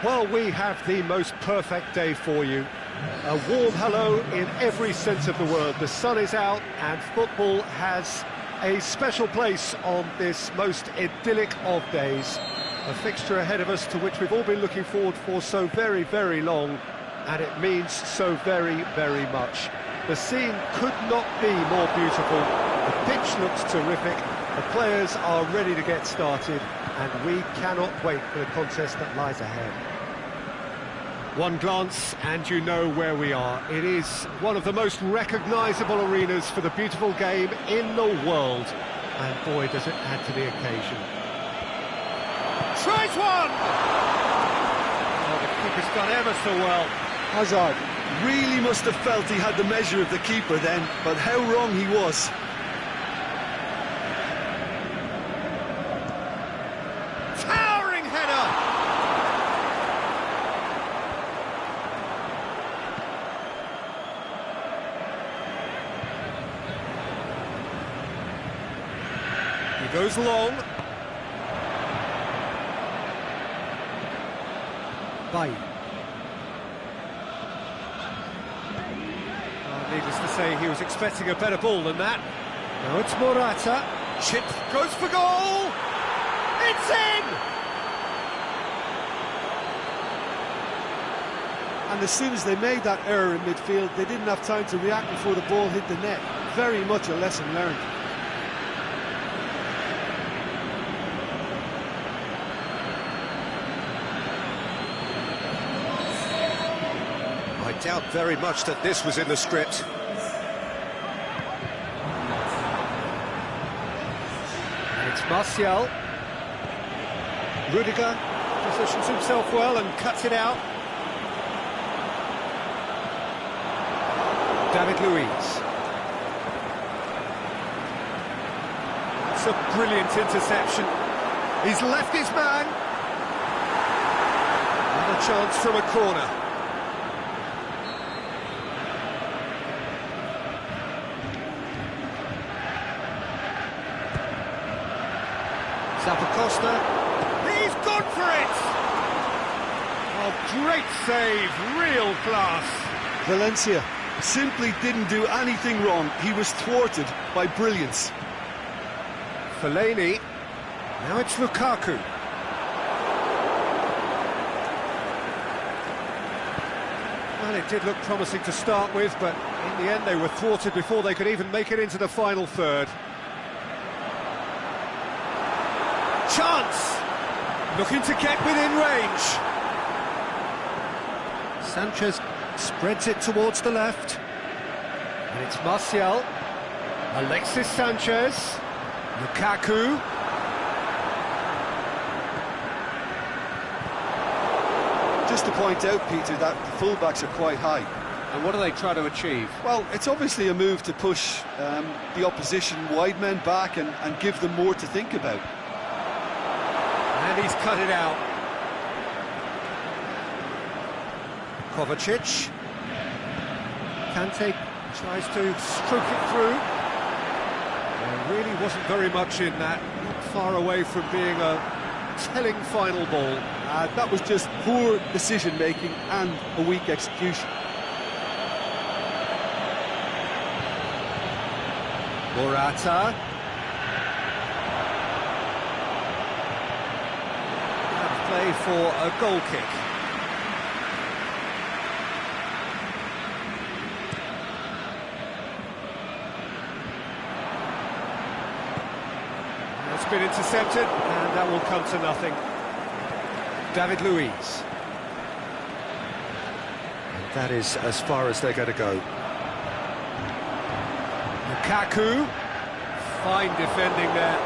Well, we have the most perfect day for you. A warm hello in every sense of the word. The sun is out and football has a special place on this most idyllic of days. A fixture ahead of us to which we've all been looking forward for so very, very long, and it means so very, very much. The scene could not be more beautiful. The pitch looks terrific. The players are ready to get started, and we cannot wait for the contest that lies ahead. One glance and you know where we are. It is one of the most recognisable arenas for the beautiful game in the world. And boy, does it add to the occasion. Tries one! Oh, the keeper's done ever so well. Hazard really must have felt he had the measure of the keeper then, but how wrong he was. Towering header! He goes long. Bailly. Needless to say, he was expecting a better ball than that. Now it's Morata. Chip goes for goal! It's in! And as soon as they made that error in midfield, they didn't have time to react before the ball hit the net. Very much a lesson learned. I doubt very much that this was in the script. And it's Martial. Rudiger positions himself well and cuts it out. David Luiz. It's a brilliant interception. He's left his man. And a chance from a corner. Zappacosta, he's gone for it! Oh, great save, real class. Valencia simply didn't do anything wrong. He was thwarted by brilliance. Fellaini, now it's Lukaku. Well, it did look promising to start with, but in the end they were thwarted before they could even make it into the final third. Chance! Looking to get within range. Sanchez spreads it towards the left. And it's Martial. Alexis Sanchez. Lukaku. Just to point out, Peter, that the fullbacks are quite high. And what do they try to achieve? Well, it's obviously a move to push the opposition wide men back and give them more to think about. And he's cut it out. Kovacic. Kante tries to stroke it through. There really wasn't very much in that. Not far away from being a telling final ball. That was just poor decision-making and a weak execution. Morata. Play for a goal kick. It's been intercepted, and that will come to nothing. David Luiz. And that is as far as they're going to go. Lukaku. Fine defending there.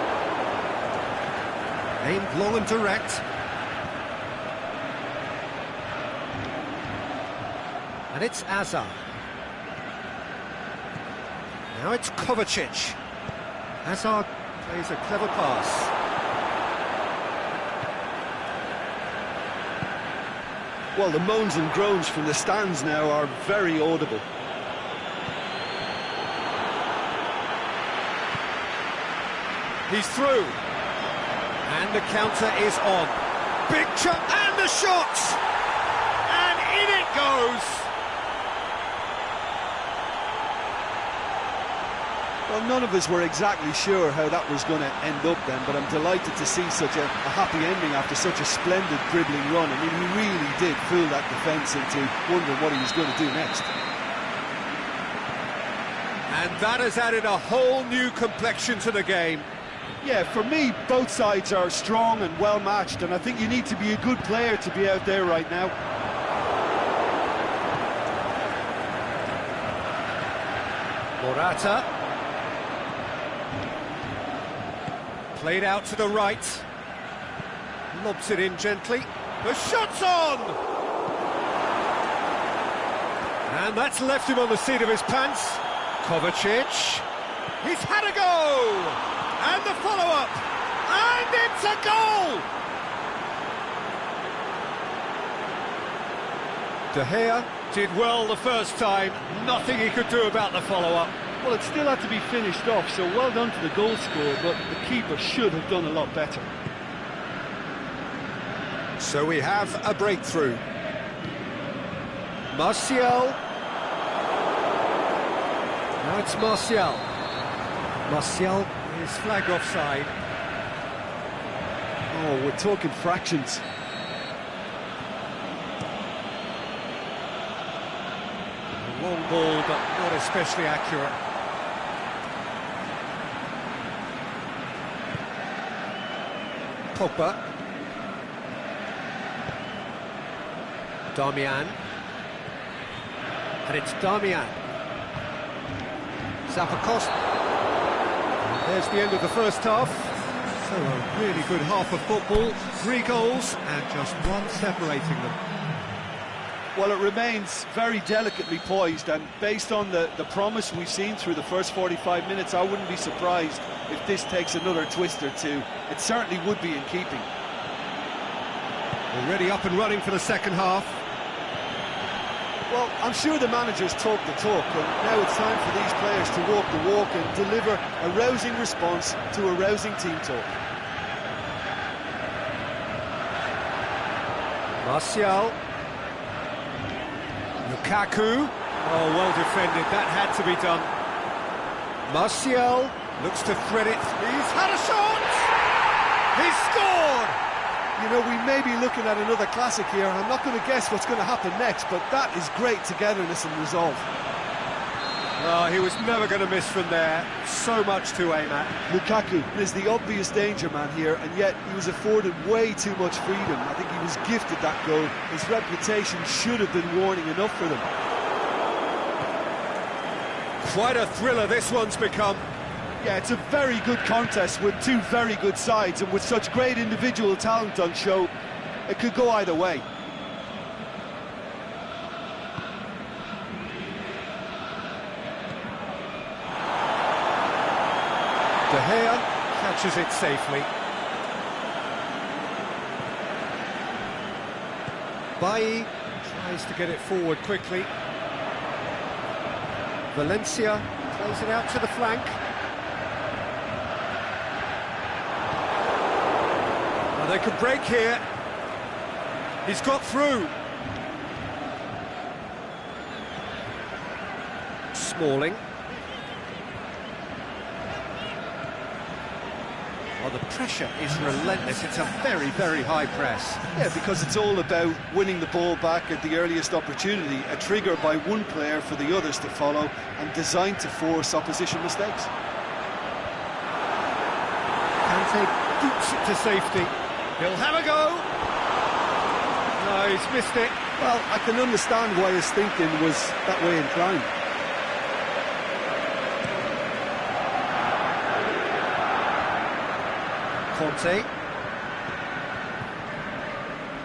Aimed long and direct. And it's Hazard. Now it's Kovacic. Hazard plays a clever pass. Well, the moans and groans from the stands now are very audible. He's through. And the counter is on. Big chance, and the shot! And in it goes! Well, none of us were exactly sure how that was going to end up then, but I'm delighted to see such a happy ending after such a splendid dribbling run. I mean, he really did fool that defence into wondering what he was going to do next. And that has added a whole new complexion to the game. Yeah, for me, both sides are strong and well-matched, and I think you need to be a good player to be out there right now. Morata. Played out to the right. Lobs it in gently. The shot's on! And that's left him on the seat of his pants. Kovacic. He's had a go! And the follow-up! And it's a goal! De Gea did well the first time. Nothing he could do about the follow-up. Well, it still had to be finished off, so well done to the goal scorer, but the keeper should have done a lot better. So we have a breakthrough. Martial. Now it's Martial. Martial is flagged offside. Oh, we're talking fractions. A long ball, but not especially accurate. Pogba. Darmian. And it's Darmian. Zappacosta. There's the end of the first half. So a really good half of football. 3 goals and just one separating them. Well, it remains very delicately poised, and based on the promise we've seen through the first 45 minutes, I wouldn't be surprised if this takes another twist or two. It certainly would be in keeping. Already up and running for the second half. Well, I'm sure the managers talk the talk, and now it's time for these players to walk the walk and deliver a rousing response to a rousing team talk. Martial. Lukaku. Oh, well defended. That had to be done. Martial looks to thread it. He's had a shot! He's scored! You know, we may be looking at another classic here. I'm not going to guess what's going to happen next, but that is great togetherness and resolve. Oh, he was never going to miss from there. So much to aim at. Lukaku is the obvious danger man here, and yet he was afforded way too much freedom. I think he was gifted that goal. His reputation should have been warning enough for them. Quite a thriller this one's become. Yeah, it's a very good contest with two very good sides, and with such great individual talent on show, it could go either way. De Gea catches it safely. Bailly tries to get it forward quickly. Valencia plays it out to the flank. Well, they could break here. He's got through. Smalling. Well, the pressure is relentless. It's a very, very high press. Yeah, because it's all about winning the ball back at the earliest opportunity, a trigger by one player for the others to follow, and designed to force opposition mistakes. Kante boots it to safety. He'll have a go. No, he's missed it. Well, I can understand why his thinking was that way inclined. Conte.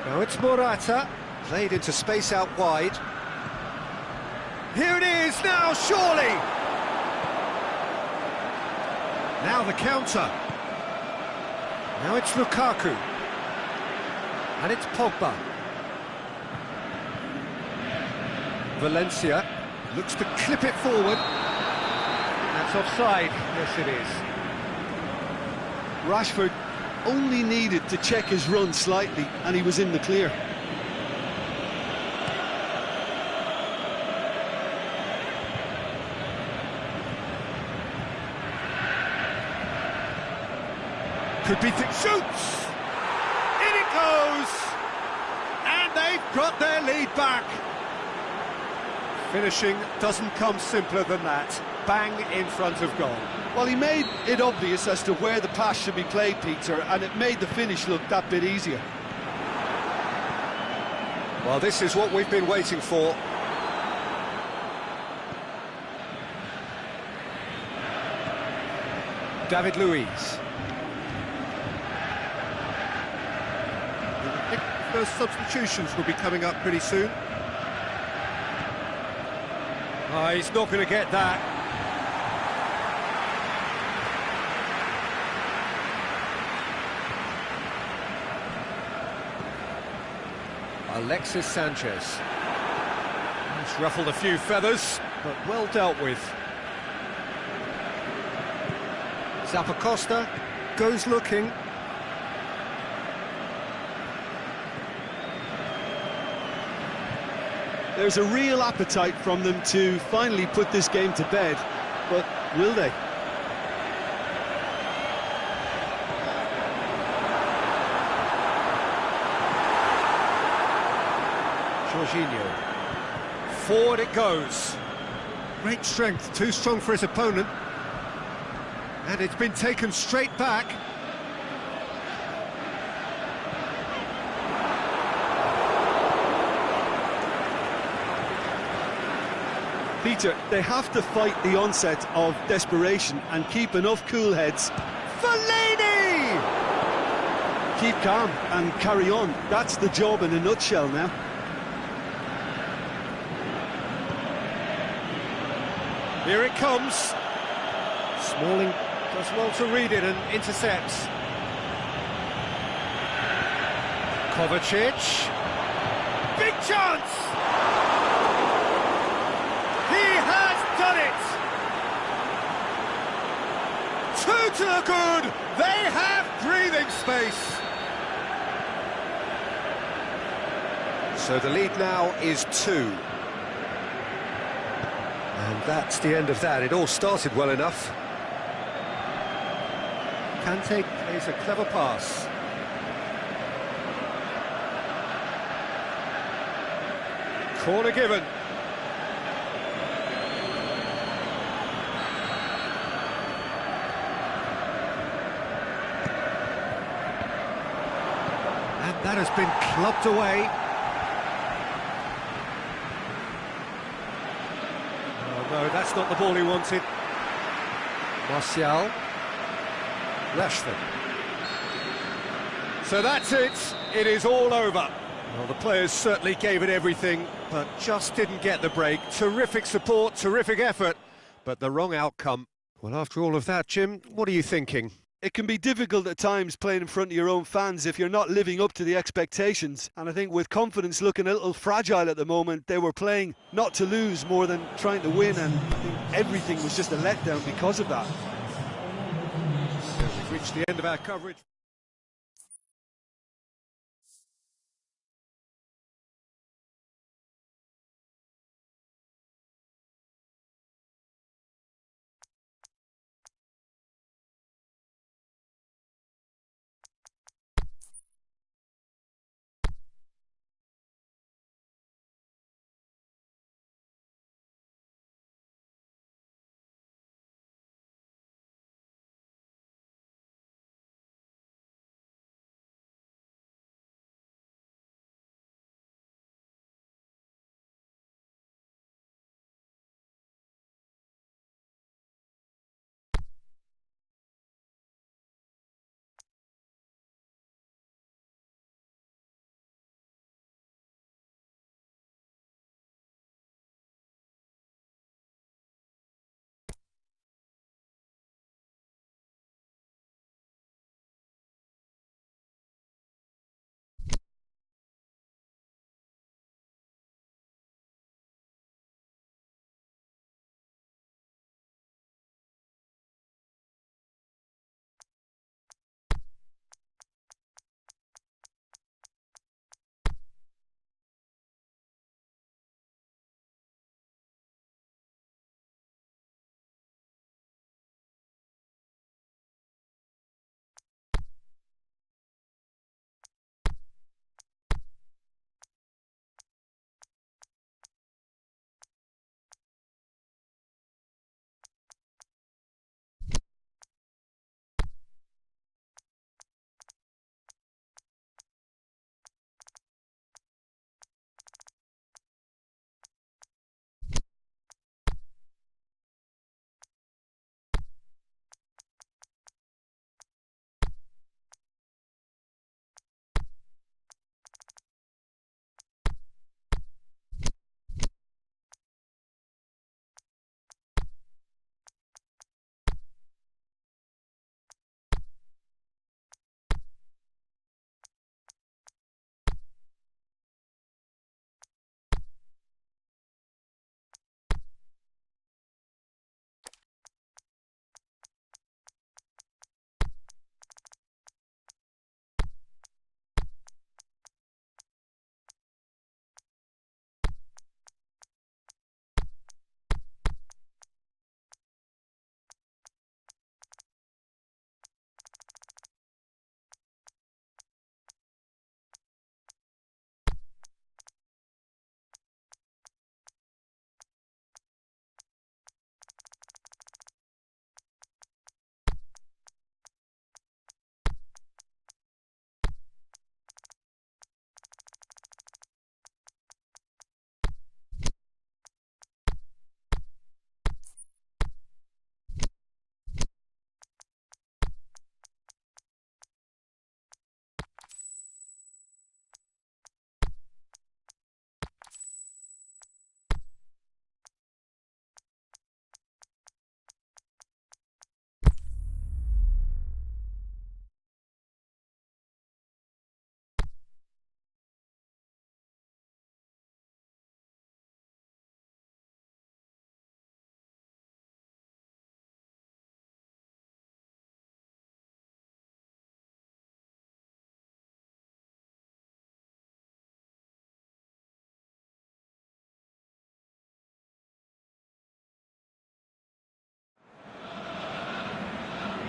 Now it's Morata, played into space out wide. Here it is, now surely! Now the counter. Now it's Lukaku. And it's Pogba. Valencia looks to clip it forward. That's offside, yes it is. Rashford only needed to check his run slightly, and he was in the clear. Could be shoots! In it goes! And they've got their lead back. Finishing doesn't come simpler than that. Bang in front of goal. Well, he made it obvious as to where the pass should be played, Peter, and it made the finish look that bit easier. Well, this is what we've been waiting for. David Luiz. I think first substitutions will be coming up pretty soon. Oh, he's not going to get that. Alexis Sanchez. He's ruffled a few feathers, but well dealt with. Zappacosta goes looking. There's a real appetite from them to finally put this game to bed, but will they? Jorginho. Forward it goes. Great strength, too strong for his opponent. And it's been taken straight back. Peter, they have to fight the onset of desperation and keep enough cool heads. Fellaini! Keep calm and carry on. That's the job in a nutshell now. Here it comes. Smalling does well to read it and intercepts. Kovacic. Big chance! He has done it! Two to the good! They have breathing space! So the lead now is 2. And that's the end of that. It all started well enough. Kante plays a clever pass. Corner given. And that has been clubbed away. No, that's not the ball he wanted. Martial. Rashford. So that's it. It is all over. Well, the players certainly gave it everything, but just didn't get the break. Terrific support, terrific effort, but the wrong outcome. Well, after all of that, Jim, what are you thinking? It can be difficult at times playing in front of your own fans if you're not living up to the expectations. And I think with confidence looking a little fragile at the moment, they were playing not to lose more than trying to win, and I think everything was just a letdown because of that. We've reached the end of our coverage.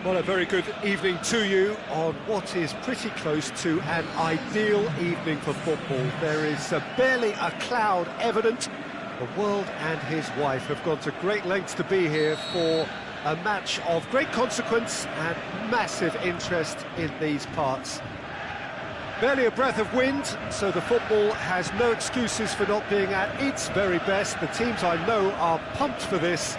Well, a very good evening to you on what is pretty close to an ideal evening for football. There is barely a cloud evident. The world and his wife have gone to great lengths to be here for a match of great consequence and massive interest in these parts. Barely a breath of wind, so the football has no excuses for not being at its very best. The teams I know are pumped for this.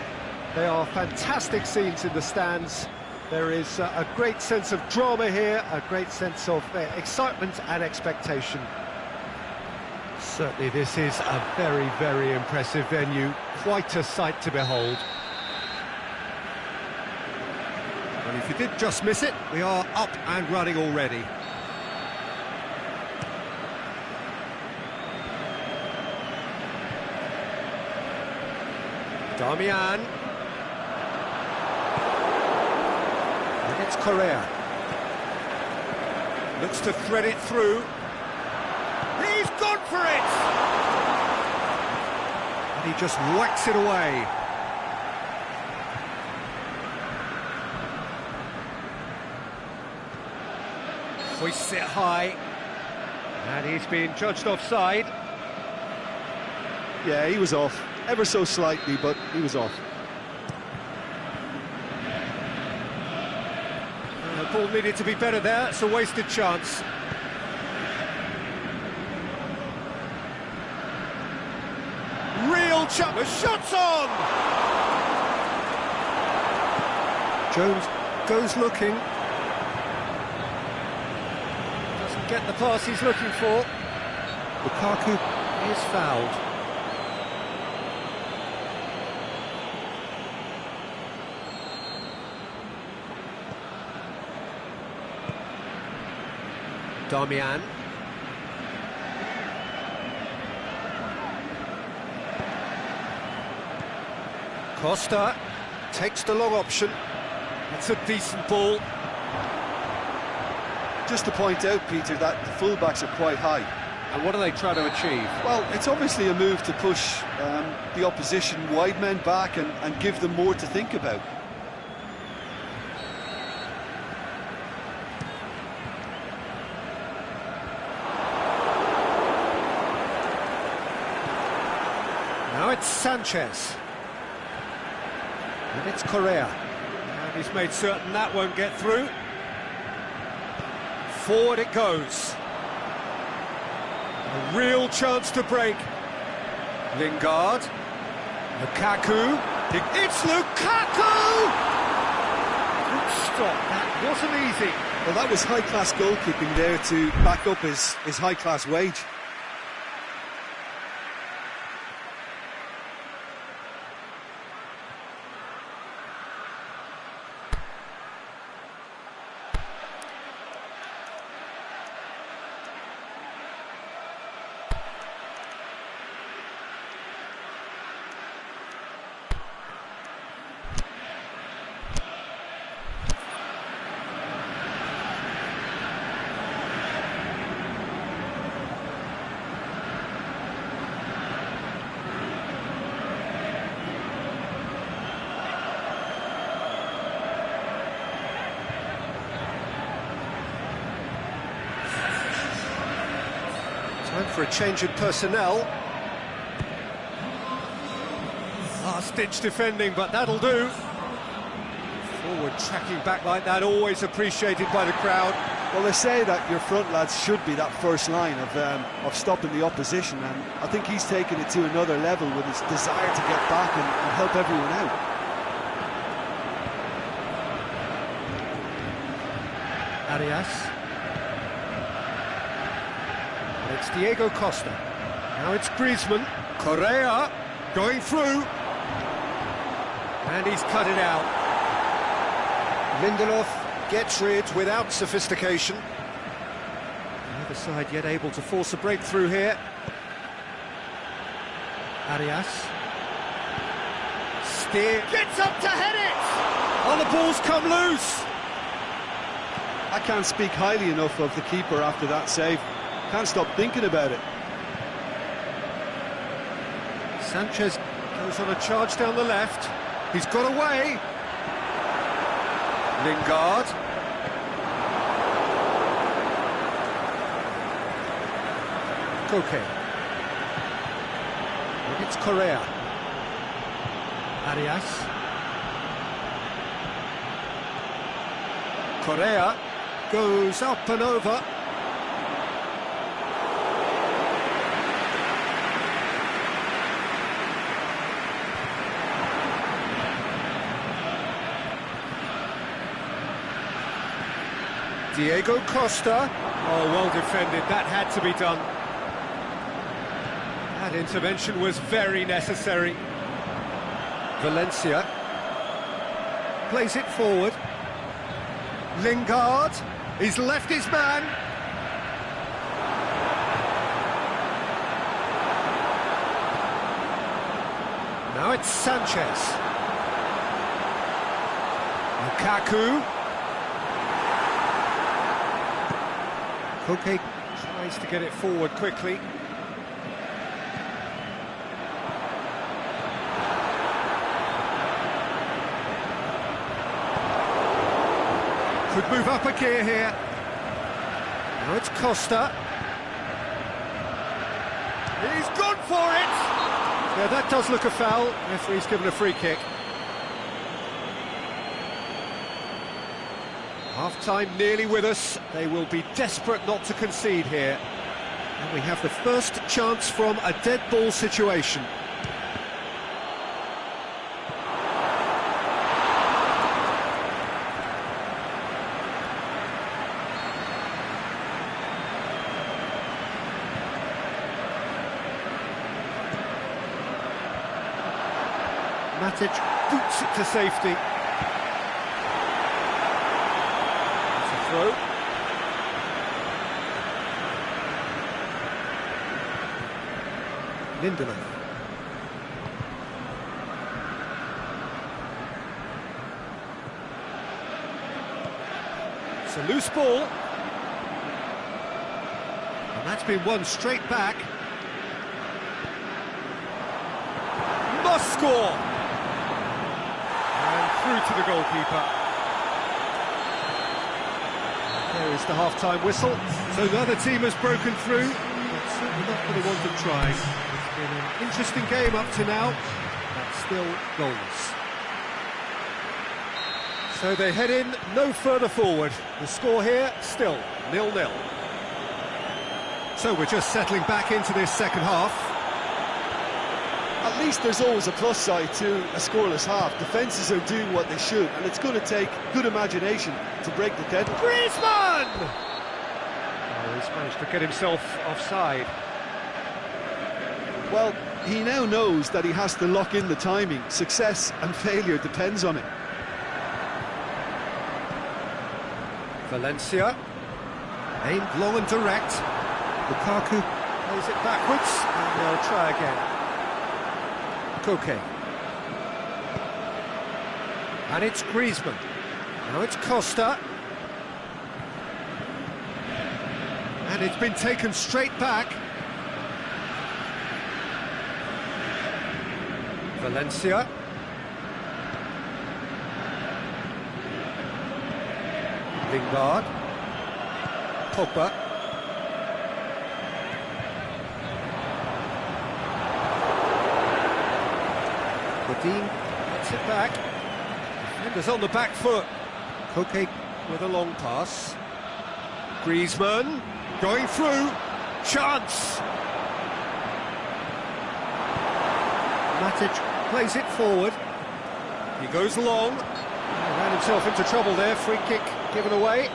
They are fantastic scenes in the stands. There is a great sense of drama here, a great sense of excitement and expectation. Certainly this is a very, very impressive venue. Quite a sight to behold. Well, if you did just miss it, we are up and running already. Damian. And it's Correa. Looks to thread it through. He's gone for it! And he just whacks it away. Hoists it high. And he's been judged offside. Yeah, he was off. Ever so slightly, but he was off. The ball needed to be better there. It's a wasted chance. Real chance. The shot's on! Jones goes looking. Doesn't get the pass he's looking for. Lukaku is fouled. Damian. Costa takes the long option. That's a decent ball. Just to point out, Peter, that the fullbacks are quite high. And what are they trying to achieve? Well, it's obviously a move to push the opposition wide men back and give them more to think about. Now it's Sanchez. And it's Correa. And he's made certain that won't get through. Forward it goes. A real chance to break. Lingard. Lukaku. It's Lukaku! Good stop. That wasn't easy. Well, that was high-class goalkeeping there to back up his high-class wage. Time for a change in personnel. Last-ditch defending, but that'll do. Forward tracking back like that, always appreciated by the crowd. Well, they say that your front lads should be that first line of stopping the opposition, and I think he's taken it to another level with his desire to get back and help everyone out. Arias. It's Diego Costa. Now it's Griezmann. Correa going through. And he's cut it out. Lindelof gets rid without sophistication. The other side yet able to force a breakthrough here. Arias. Steer. Gets up to head it! Oh, the ball's come loose! I can't speak highly enough of the keeper after that save. Can't stop thinking about it. Sanchez goes on a charge down the left. He's got away. Lingard. Koke. And it's Correa. Arias. Correa goes up and over. Diego Costa. Oh, well defended. That had to be done. That intervention was very necessary. Valencia plays it forward. Lingard, he's left his man. Now it's Sanchez. Lukaku. Koke tries to get it forward quickly. Could move up a gear here. Now it's Costa. He's gone for it! Yeah, that does look a foul. Referee's given a free kick. Half-time nearly with us. They will be desperate not to concede here. And we have the first chance from a dead ball situation. Matic boots it to safety. It's a throw. Lindelof. It's a loose ball. And that's been won straight back. Must score! Through to the goalkeeper. There is the half-time whistle. So the other team has broken through, but certainly not for the want of trying. It's been an interesting game up to now, but still goals. So they head in no further forward. The score here, still 0-0. So we're just settling back into this second half. At least there's always a plus side to a scoreless half. Defences are doing what they should, and it's going to take good imagination to break the deadlock. Griezmann! Oh, he's managed to get himself offside. Well, he now knows that he has to lock in the timing. Success and failure depends on it. Valencia, aimed long and direct. Lukaku plays it backwards, and they'll try again. Koke. And it's Griezmann. Now it's Costa. And it's been taken straight back. Valencia. Lingard. Pogba. Dean gets it back. Defenders on the back foot. Koke with a long pass. Griezmann going through. Chance. Matic plays it forward. He goes long. He ran himself into trouble there. Free kick given away.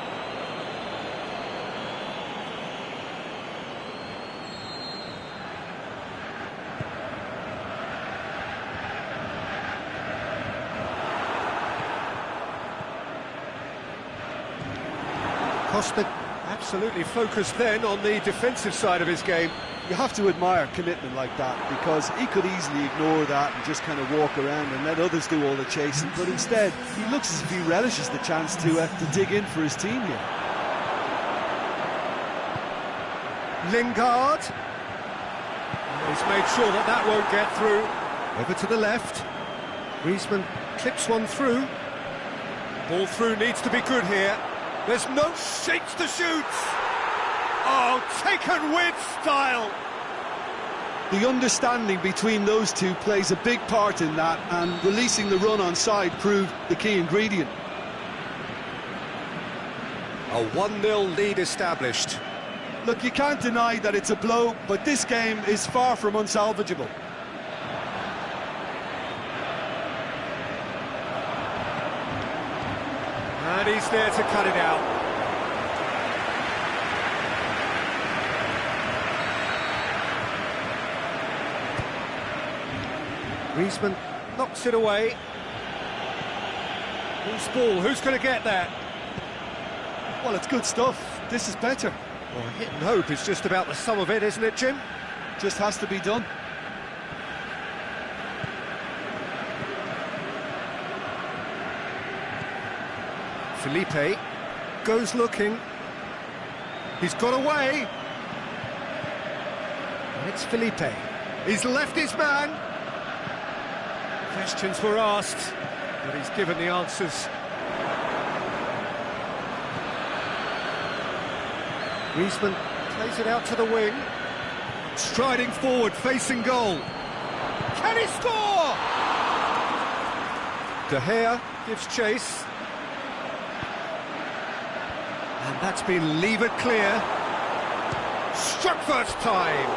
Costa absolutely focused then on the defensive side of his game. You have to admire commitment like that, because he could easily ignore that and just kind of walk around and let others do all the chasing, but instead he looks as if he relishes the chance to dig in for his team here. Lingard. He's made sure that that won't get through. Over to the left. Griezmann clips one through. Ball through needs to be good here. There's no shakes to shoot. Oh, taken with style. The understanding between those two plays a big part in that, and releasing the run on side proved the key ingredient. A 1-0 lead established. Look, you can't deny that it's a blow, but this game is far from unsalvageable. And he's there to cut it out. Griezmann knocks it away. Who's ball? Who's going to get that? Well, it's good stuff. This is better. Well, hit and hope is just about the sum of it, isn't it, Jim? Just has to be done. Felipe goes looking. He's got away. And it's Felipe. He's left his man. Questions were asked, but he's given the answers. Griezmann plays it out to the wing. Striding forward, facing goal. Can he score? De Gea gives chase. And that's been levered clear. Struck first time.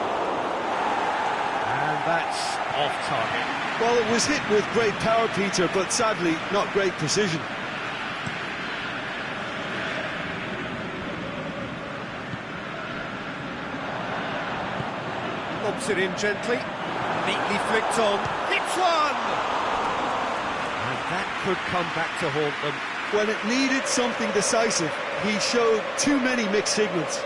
And that's off target. Well, it was hit with great power, Peter, but sadly not great precision. Lobs it in gently, neatly flicked on, hits one! And that could come back to haunt them. When it needed something decisive, he showed too many mixed signals.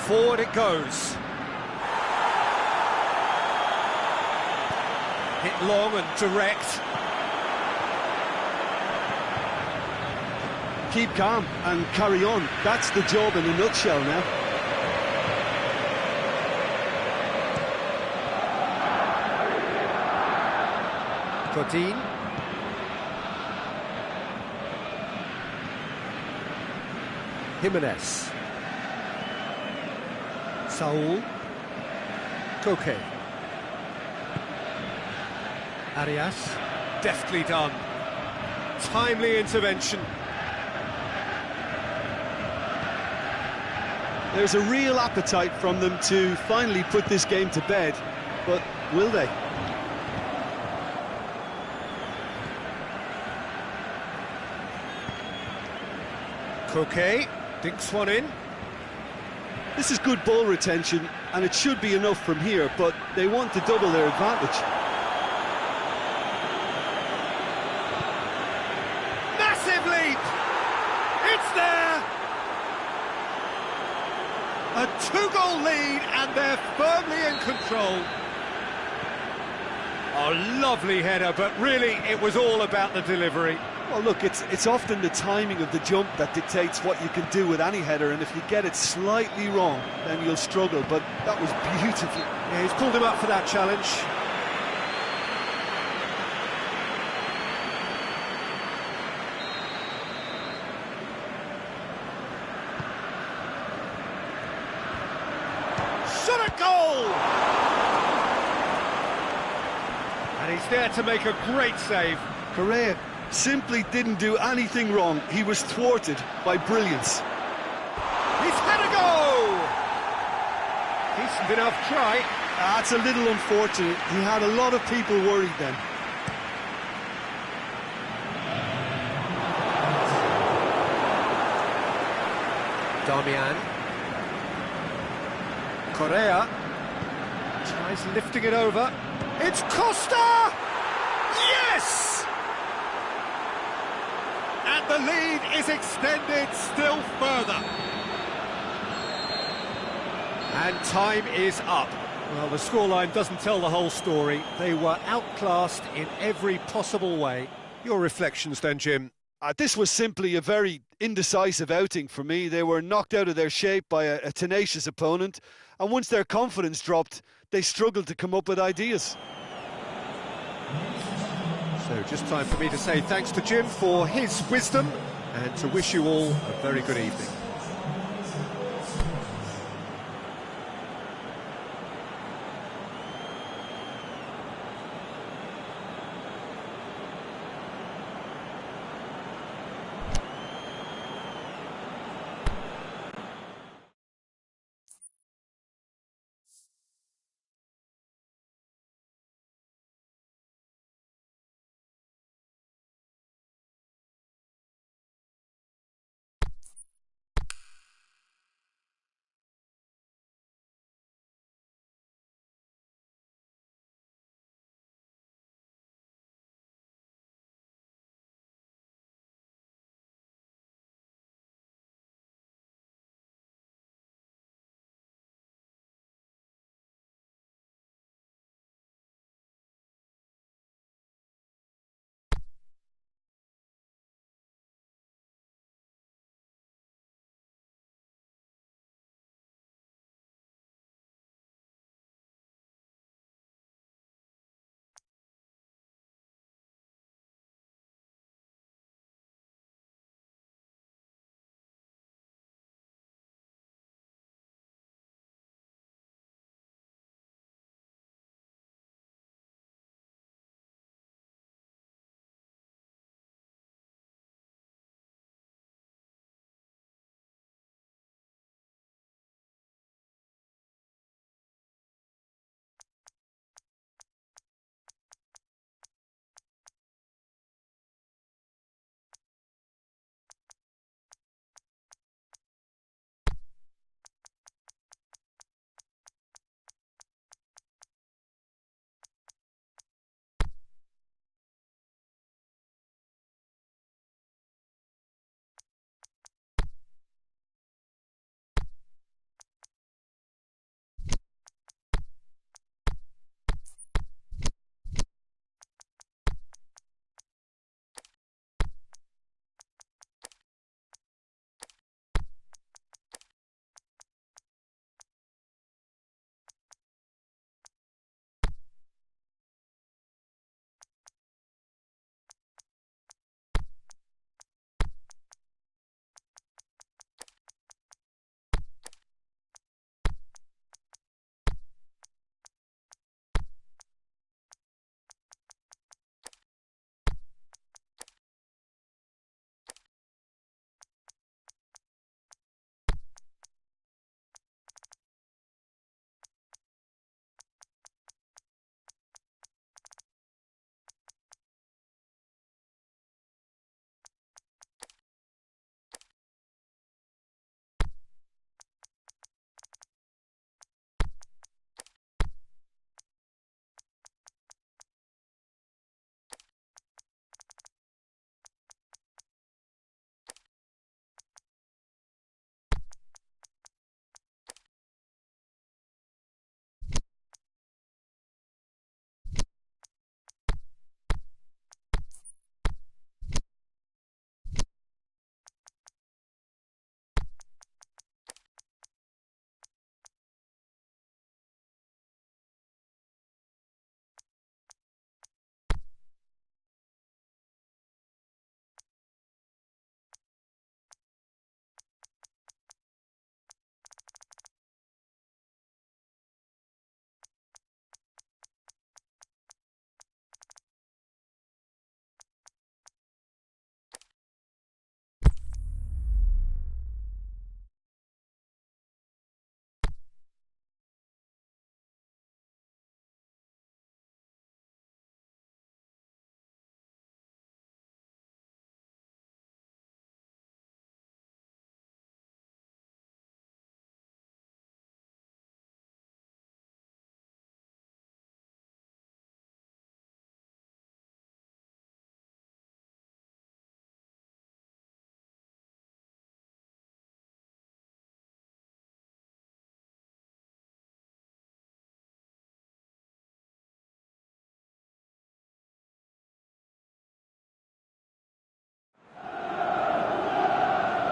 Forward it goes. Hit long and direct. Keep calm and carry on. That's the job in a nutshell now. Godin. Jimenez. Saul. Koke. Arias. Deftly done. Timely intervention. There's a real appetite from them to finally put this game to bed, but will they? Koke dinks one in. This is good ball retention, and it should be enough from here, but they want to double their advantage. Massive leap! It's there! A 2-goal lead, and they're firmly in control. A lovely header, but really it was all about the delivery. Well, look, it's often the timing of the jump that dictates what you can do with any header, and if you get it slightly wrong, then you'll struggle, but that was beautiful. Yeah, he's pulled him up for that challenge. Shot at goal! And he's there to make a great save. Correa simply didn't do anything wrong. He was thwarted by brilliance. He's had a go! Decent enough try. That's a little unfortunate. He had a lot of people worried then. Damian. Correa tries lifting it over. It's Costa! Yes! And the lead is extended still further. And time is up. Well, the scoreline doesn't tell the whole story. They were outclassed in every possible way. Your reflections then, Jim? This was simply a very indecisive outing for me. They were knocked out of their shape by a tenacious opponent, and once their confidence dropped, they struggled to come up with ideas. So just time for me to say thanks to Jim for his wisdom and to wish you all a very good evening.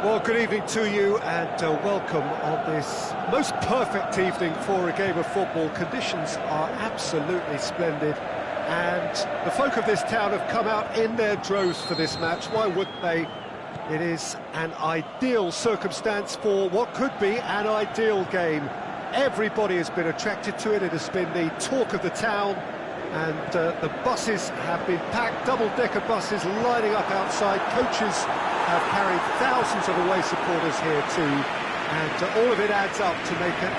Well, good evening to you and welcome on this most perfect evening for a game of football. Conditions are absolutely splendid and the folk of this town have come out in their droves for this match. Why wouldn't they? It is an ideal circumstance for what could be an ideal game. Everybody has been attracted to it. It has been the talk of the town, and the buses have been packed, double-decker buses lining up outside. Coaches have carried thousands of away supporters here too, and all of it adds up to make a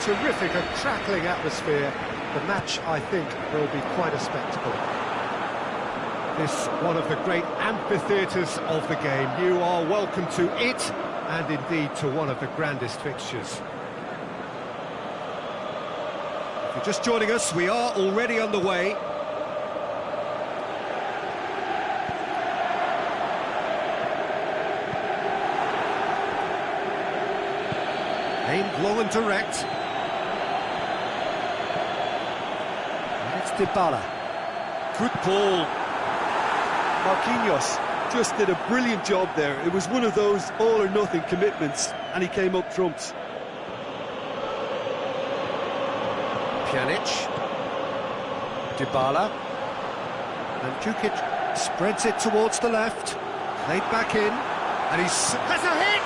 terrific and crackling atmosphere. The match, I think, will be quite a spectacle. This one of the great amphitheatres of the game. You are welcome to it, and indeed to one of the grandest fixtures. If you're just joining us, we are already underway. Aimed long and direct. And it's Dybala. Good ball. Marquinhos just did a brilliant job there. It was one of those all-or-nothing commitments, and he came up trumps. Pjanic. Dybala. And Djukic spreads it towards the left. Played back in. And he has a hit!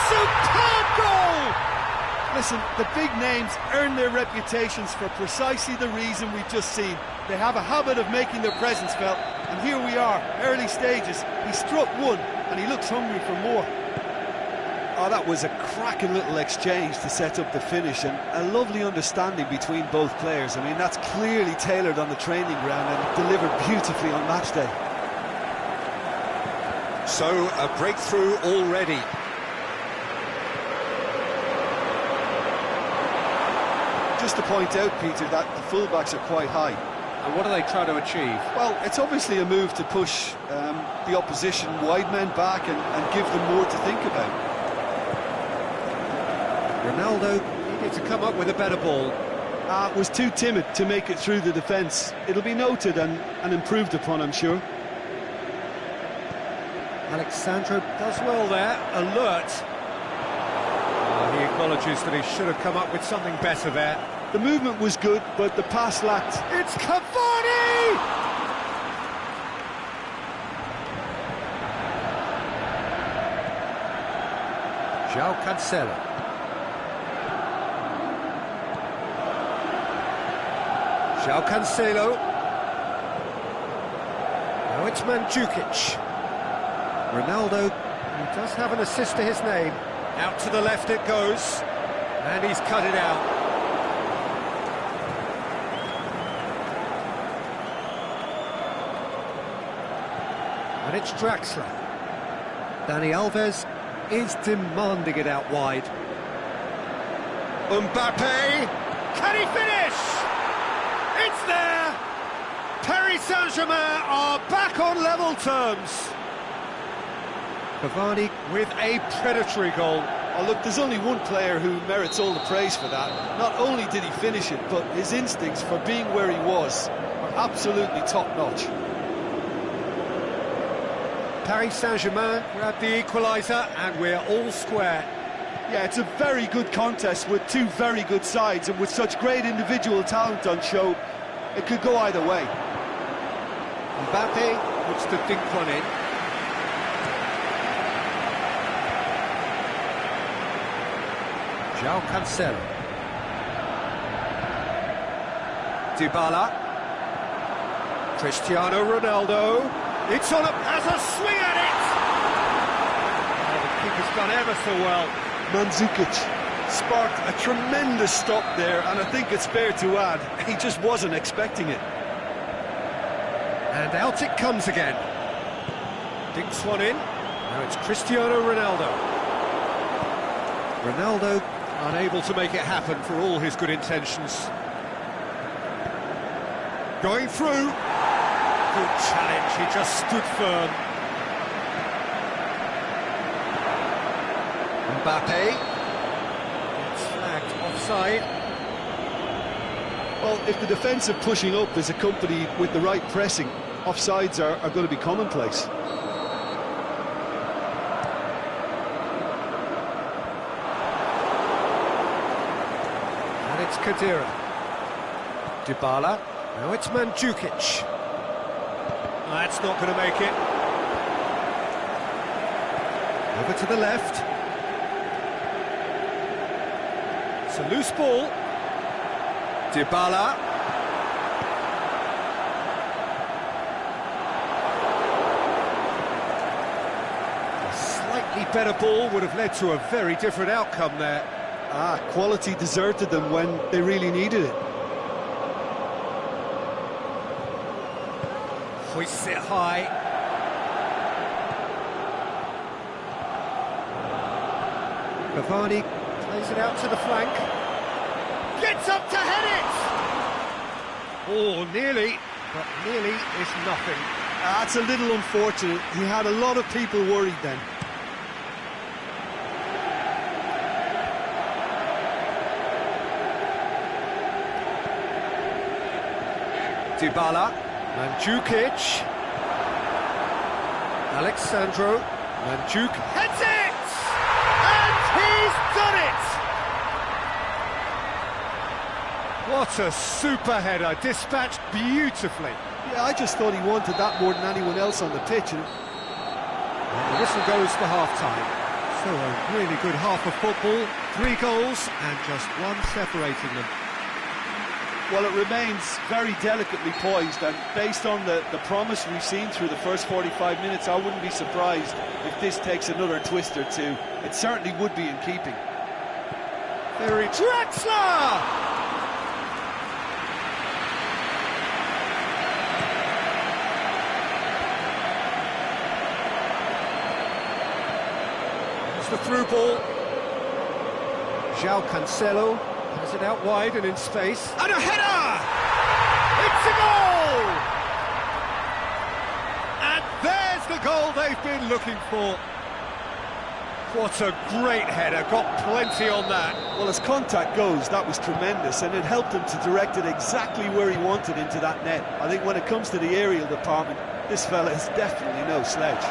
Superb goal! Listen, the big names earn their reputations for precisely the reason we've just seen. They have a habit of making their presence felt, and here we are, early stages. He struck one, and he looks hungry for more. Oh, that was a cracking little exchange to set up the finish, and a lovely understanding between both players. I mean, that's clearly tailored on the training ground and delivered beautifully on match day. So, a breakthrough already. Just to point out, Peter, that the fullbacks are quite high. And what are they trying to achieve? Well, it's obviously a move to push the opposition wide men back and give them more to think about. Ronaldo needed to come up with a better ball. Was too timid to make it through the defence. It'll be noted and improved upon, I'm sure. Alexandro does well there, alert. He acknowledges that he should have come up with something better there. The movement was good, but the pass lacked. It's Cavani! João Cancelo. João Cancelo. Now it's Mandzukic. Ronaldo, he does have an assist to his name. Out to the left it goes, and he's cut it out. And it's Draxler. Dani Alves is demanding it out wide. Mbappe, can he finish? It's there! Paris Saint-Germain are back on level terms. Cavani with a predatory goal. Oh, look, there's only one player who merits all the praise for that. Not only did he finish it, but his instincts for being where he was are absolutely top-notch. Paris Saint-Germain grab the equaliser, and we're all square. Yeah, it's a very good contest with two very good sides, and with such great individual talent on show, it could go either way. Mbappe puts the dink one in. João Cancelo. Dybala. Cristiano Ronaldo. It's on has a swing at it! Oh, the keeper's done ever so well. Mandzukic sparked a tremendous stop there, and I think it's fair to add, he just wasn't expecting it. And out it comes again. Dinks one in. Now it's Cristiano Ronaldo. Ronaldo unable to make it happen for all his good intentions. Going through. Good challenge, he just stood firm. Mbappe. It's flagged offside. Well, if the defensive pushing up is accompanied with the right pressing, offsides are going to be commonplace. it's Kadira. Dybala. Now it's Mandzukic. That's not going to make it. Over to the left. It's a loose ball. Dybala. A slightly better ball would have led to a very different outcome there. Quality deserted them when they really needed it. Hoists it high. Cavani plays it out to the flank. Gets up to head it! Oh, nearly, but nearly is nothing. That's a little unfortunate. He had a lot of people worried then. Dybala, Mandzukic, Alexandro, Mandzukic heads it! And he's done it! What a super header, dispatched beautifully. Yeah, I just thought he wanted that more than anyone else on the pitch. And the whistle goes for half-time. So a really good half of football, 3 goals and just one separating them. Well, it remains very delicately poised, and based on the promise we've seen through the first 45 minutes, I wouldn't be surprised if this takes another twist or two. It certainly would be in keeping. Very Draxler! It's the through ball. João Cancelo has it out wide and in space. And a header! It's a goal! And there's the goal they've been looking for. What a great header, got plenty on that. Well, as contact goes, that was tremendous, and it helped him to direct it exactly where he wanted into that net. I think when it comes to the aerial department, this fella is definitely no slouch.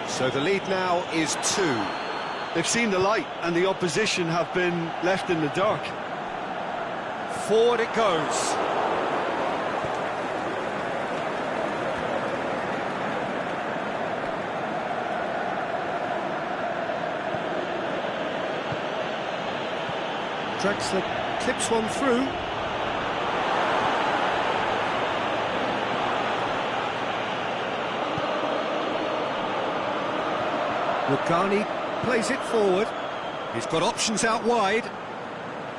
So the lead now is 2. They've seen the light, and the opposition have been left in the dark. Forward it goes. Draxler clips one through. Rugani plays it forward. He's got options out wide.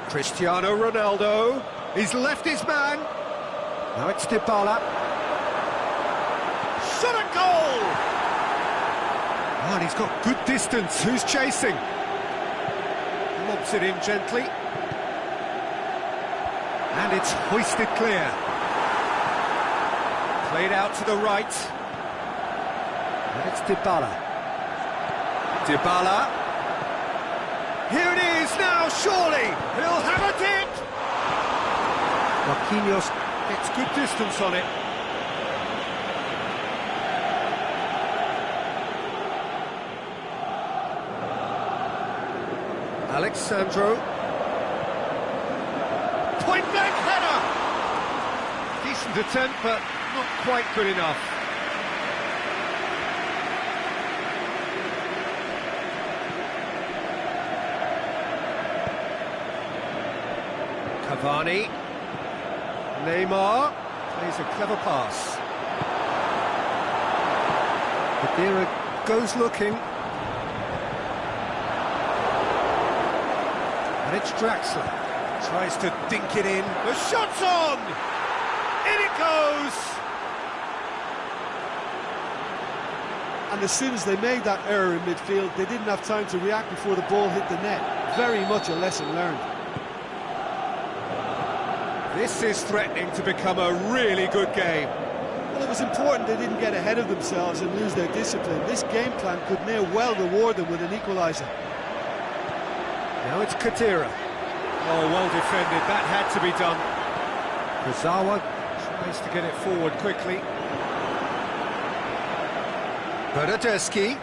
Cristiano Ronaldo. He's left his man. Now it's Dybala. Shot a goal! Oh, and he's got good distance. Who's chasing? Lobs it in gently. And it's hoisted clear. Played out to the right. And it's Dybala. Dybala. Here it is now, surely. He'll have it. Marquinhos gets good distance on it. Alexandro. Point blank header. Decent attempt, but not quite good enough. Cavani, Neymar plays a clever pass. Kadira goes looking. And it's Draxler. Tries to dink it in. The shot's on! In it goes! And as soon as they made that error in midfield, they didn't have time to react before the ball hit the net. Very much a lesson learned. This is threatening to become a really good game. Well, it was important they didn't get ahead of themselves and lose their discipline. This game plan could near well reward them with an equaliser. Now it's Kadira. Oh, well defended. That had to be done. Kurzawa tries to get it forward quickly. Bernadeschi.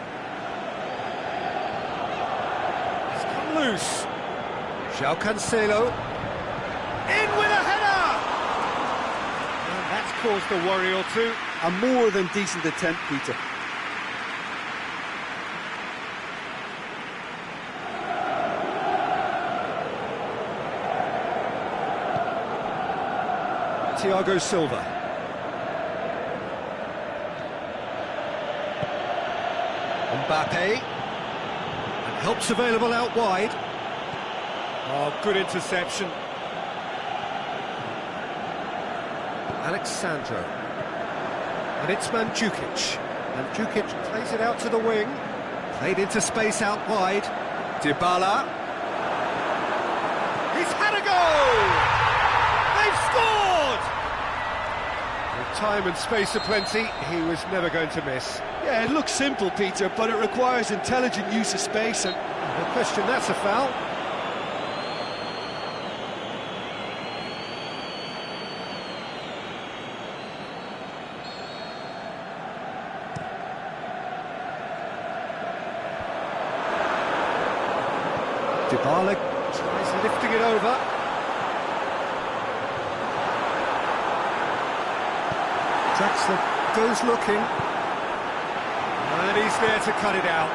He's come loose. João Cancelo. In with a header! And that's caused a worry or two. A more than decent attempt, Peter. Thiago Silva. Mbappe. And help's available out wide. Oh, good interception. Alexandro. And it's Mandzukic. Mandzukic plays it out to the wing. Played into space out wide. Dybala. He's had a goal! They've scored! With time and space aplenty, he was never going to miss. Yeah, it looks simple, Peter, but it requires intelligent use of space and... No question, that's a foul. Dybala tries lifting it over. Draxler goes looking. And he's there to cut it out.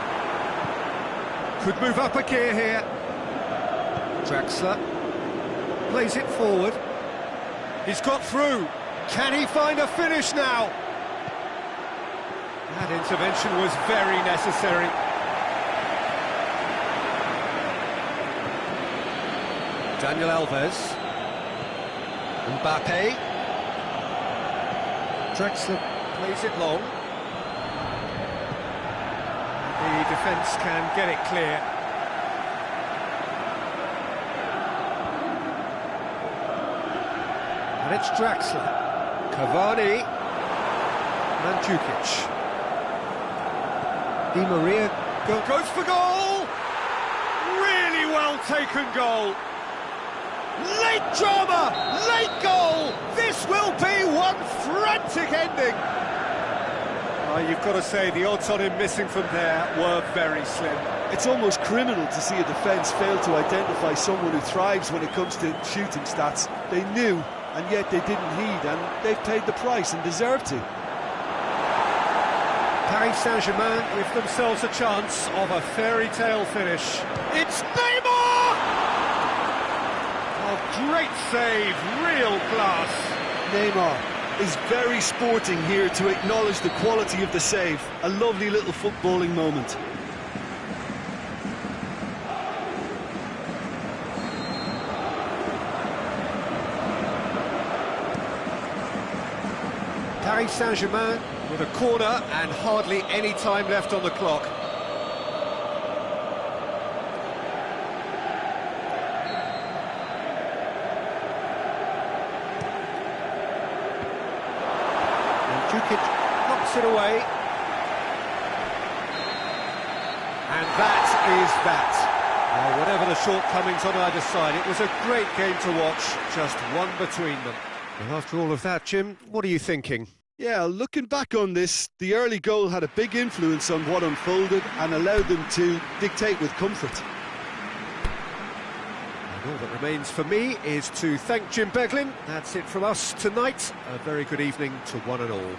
Could move up a gear here. Draxler plays it forward. He's got through. Can he find a finish now? That intervention was very necessary. Daniel Alves. Mbappe. Draxler plays it long. The defence can get it clear. And it's Draxler. Cavani. Mandzukic. Di Maria goes for goal! Really well taken goal. Late drama, late goal. This will be one frantic ending. You've got to say the odds on him missing from there were very slim. It's almost criminal to see a defence fail to identify someone who thrives when it comes to shooting stats. They knew, and yet they didn't heed, and they've paid the price and deserve to. Paris Saint-Germain give themselves a chance of a fairy tale finish. It's Neymar! Oh, great save, real class. Neymar is very sporting here to acknowledge the quality of the save. A lovely little footballing moment. Paris Saint-Germain with a corner and hardly any time left on the clock. Mandzukic knocks it away. And that is that. Whatever the shortcomings on either side, it was a great game to watch, just one between them. And after all of that, Jim, what are you thinking? Yeah, looking back on this, the early goal had a big influence on what unfolded and allowed them to dictate with comfort. And all that remains for me is to thank Jim Beglin. That's it from us tonight. A very good evening to one and all.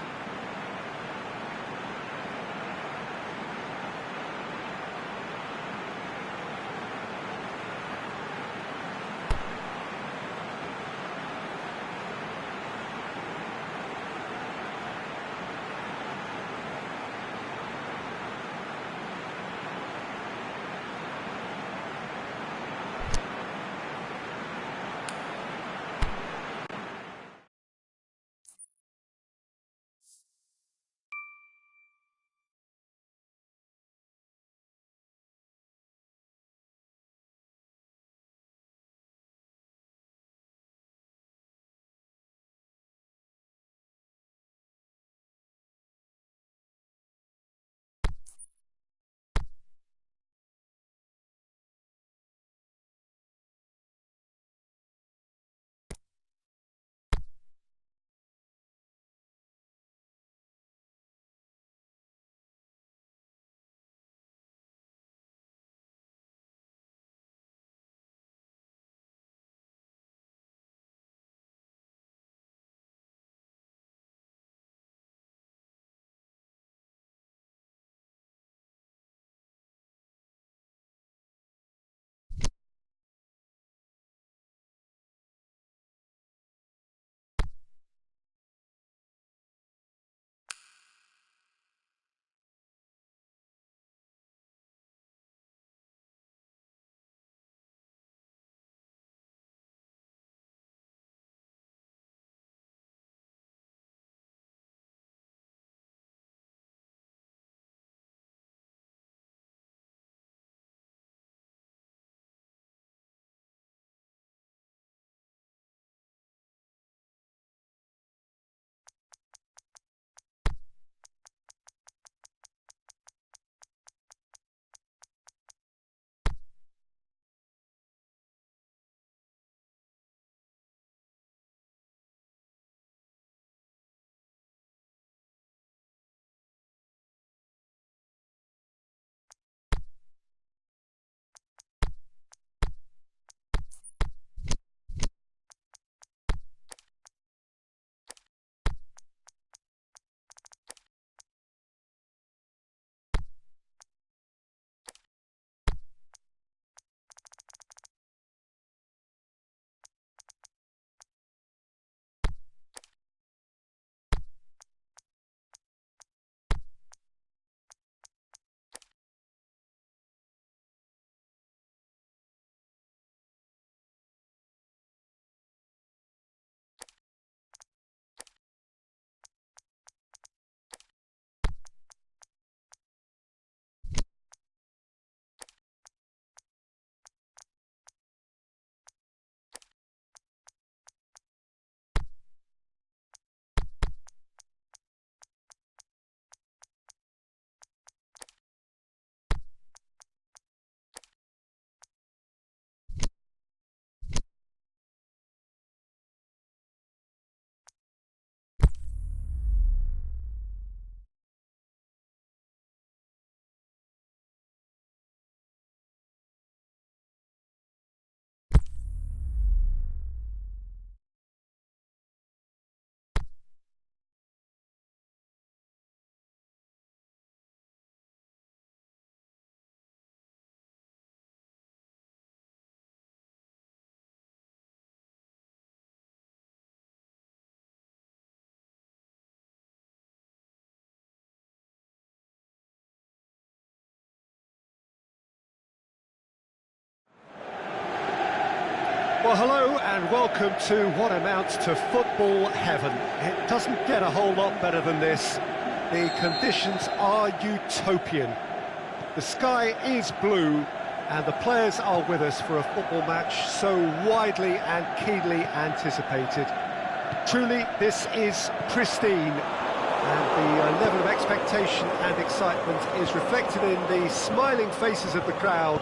Well, hello and welcome to what amounts to football heaven. It doesn't get a whole lot better than this. The conditions are utopian. The sky is blue and the players are with us for a football match so widely and keenly anticipated. Truly, this is pristine, and the level of expectation and excitement is reflected in the smiling faces of the crowd.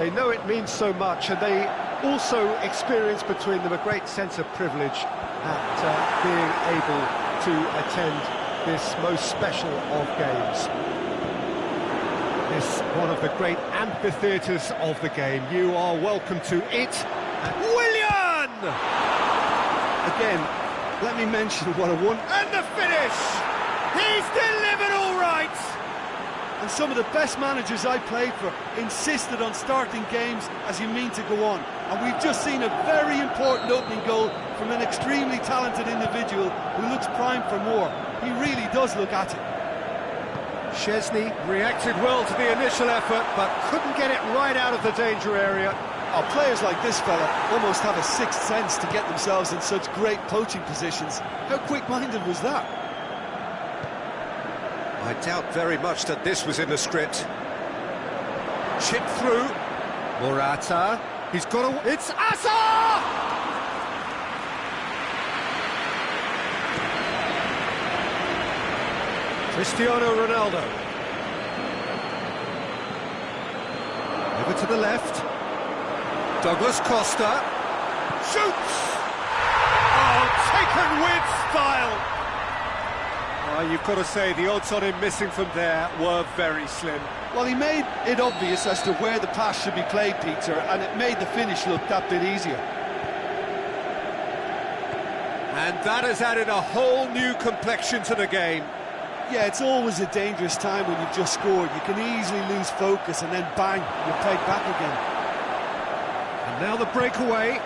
They know it means so much, and they also experience between them a great sense of privilege at being able to attend this most special of games. This one of the great amphitheatres of the game. You are welcome to it. Willian! Again, let me mention what a one... And the finish! He's delivered all right! And some of the best managers I played for insisted on starting games as you mean to go on. And we've just seen a very important opening goal from an extremely talented individual who looks primed for more. He really does look at it. Szczesny reacted well to the initial effort, but couldn't get it right out of the danger area. Oh, players like this fella almost have a sixth sense to get themselves in such great poaching positions. How quick-minded was that? I doubt very much that this was in the script. Chip through. Morata. He's got a... It's Asa! Cristiano Ronaldo. Over to the left. Douglas Costa. Shoots! Oh, taken with style! You've got to say, the odds on him missing from there were very slim. Well, he made it obvious as to where the pass should be played, Peter, and it made the finish look that bit easier. And that has added a whole new complexion to the game. Yeah, it's always a dangerous time when you've just scored. You can easily lose focus and then bang, you're pegged back again. And now the breakaway.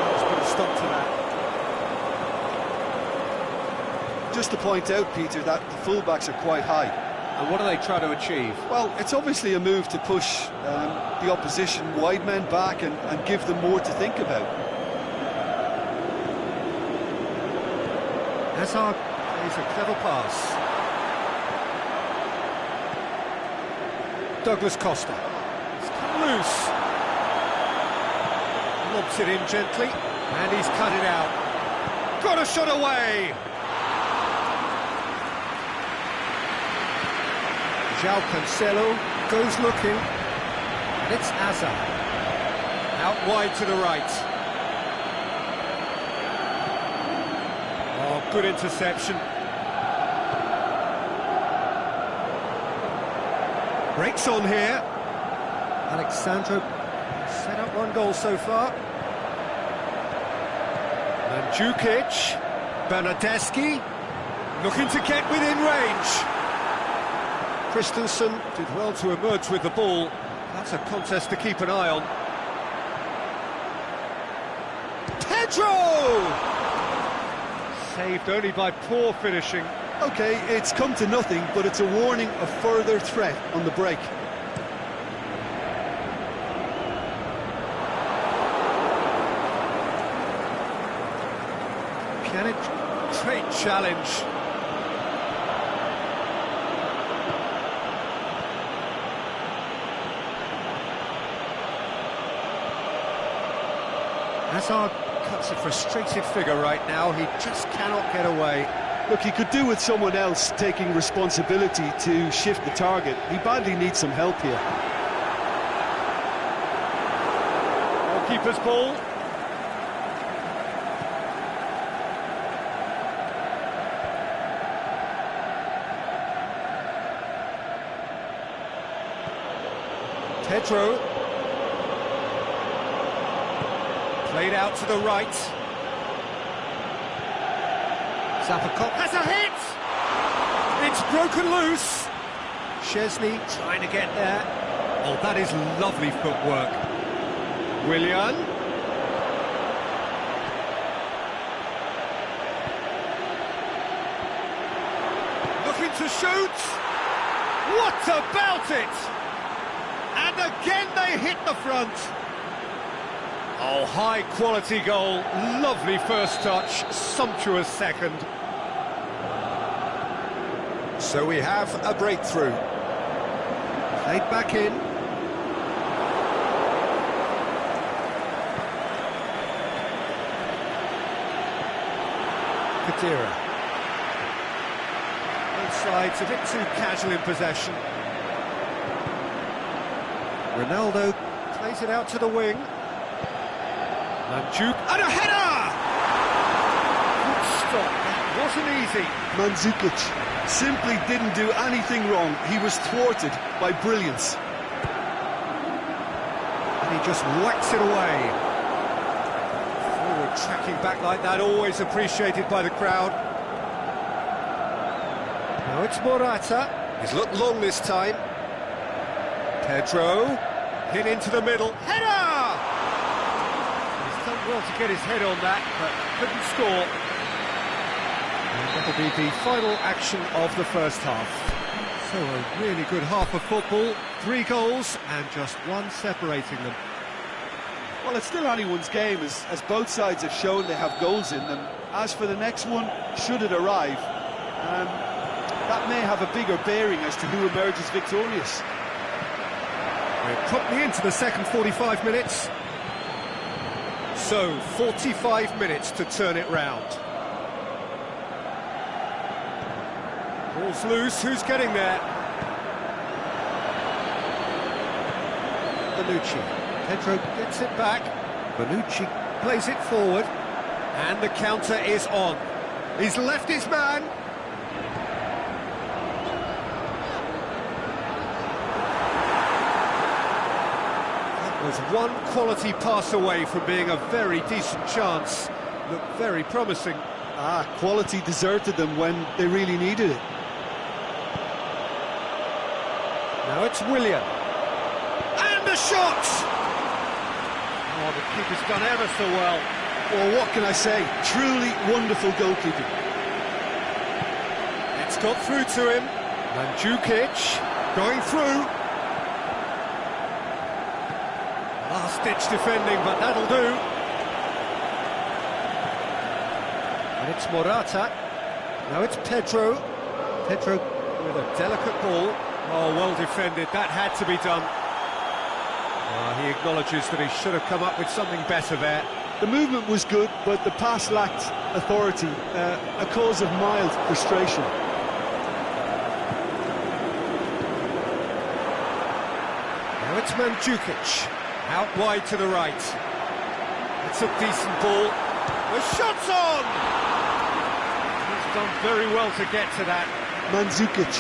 Let's put a stop to that. Just to point out, Peter, that the fullbacks are quite high. And what are they trying to achieve? Well, it's obviously a move to push the opposition wide men back and give them more to think about. Hazard plays a clever pass. Douglas Costa. He's come loose. Lobs it in gently, and he's cut it out. Got a shot away! João Cancelo goes looking, and it's Asa. Out wide to the right. Oh, good interception. Breaks on here. Alexandro set up one goal so far. Mandzukic, Bernardeschi, looking to get within range. Christensen did well to emerge with the ball. That's a contest to keep an eye on. Pedro! Saved only by poor finishing. OK, it's come to nothing, but it's a warning of further threat on the break. Pjanic, great challenge. Hazard cuts a frustrated figure right now. He just cannot get away. Look, he could do with someone else taking responsibility to shift the target. He badly needs some help here. Goalkeeper's ball. Pedro. Played out to the right. Zapakov has a hit! It's broken loose. Szczesny trying to get there. Oh, that is lovely footwork. Willian. Looking to shoot. What about it? And again they hit the front. Oh, high quality goal, lovely first touch, sumptuous second. So we have a breakthrough. Played back in. Kadira. Both sides a bit too casual in possession. Ronaldo plays it out to the wing. Mandzukic, and a header! Good stop, that wasn't easy. Mandzukic simply didn't do anything wrong. He was thwarted by brilliance. And he just whacks it away. Forward tracking back like that, always appreciated by the crowd. Now it's Morata. He's looked long this time. Pedro, hit into the middle. Header! He's done well to get his head on that, but couldn't score. And that'll be the final action of the first half. So a really good half of football, 3 goals and just one separating them. Well, it's still anyone's game, as both sides have shown they have goals in them. As for the next one, should it arrive, that may have a bigger bearing as to who emerges victorious. We're promptly into the second 45 minutes. So, 45 minutes to turn it round. Ball's loose, who's getting there? Bonucci. Pedro gets it back. Bonucci plays it forward. And the counter is on. He's left his man. Was one quality pass away from being a very decent chance. Looked very promising. Quality deserted them when they really needed it. Now it's Willian. And the shot! Oh, the keeper's done ever so well. Well, what can I say? Truly wonderful goalkeeping. It's got through to him. Mandzukic going through. Last-ditch defending, but that'll do. And it's Morata. Now it's Pedro. Pedro with a delicate ball. Oh, well defended. That had to be done. He acknowledges that he should have come up with something better there. The movement was good, but the pass lacked authority, a cause of mild frustration. Now it's Mandzukic. Out wide to the right. It's a decent ball. The shot's on! He's done very well to get to that. Mandzukic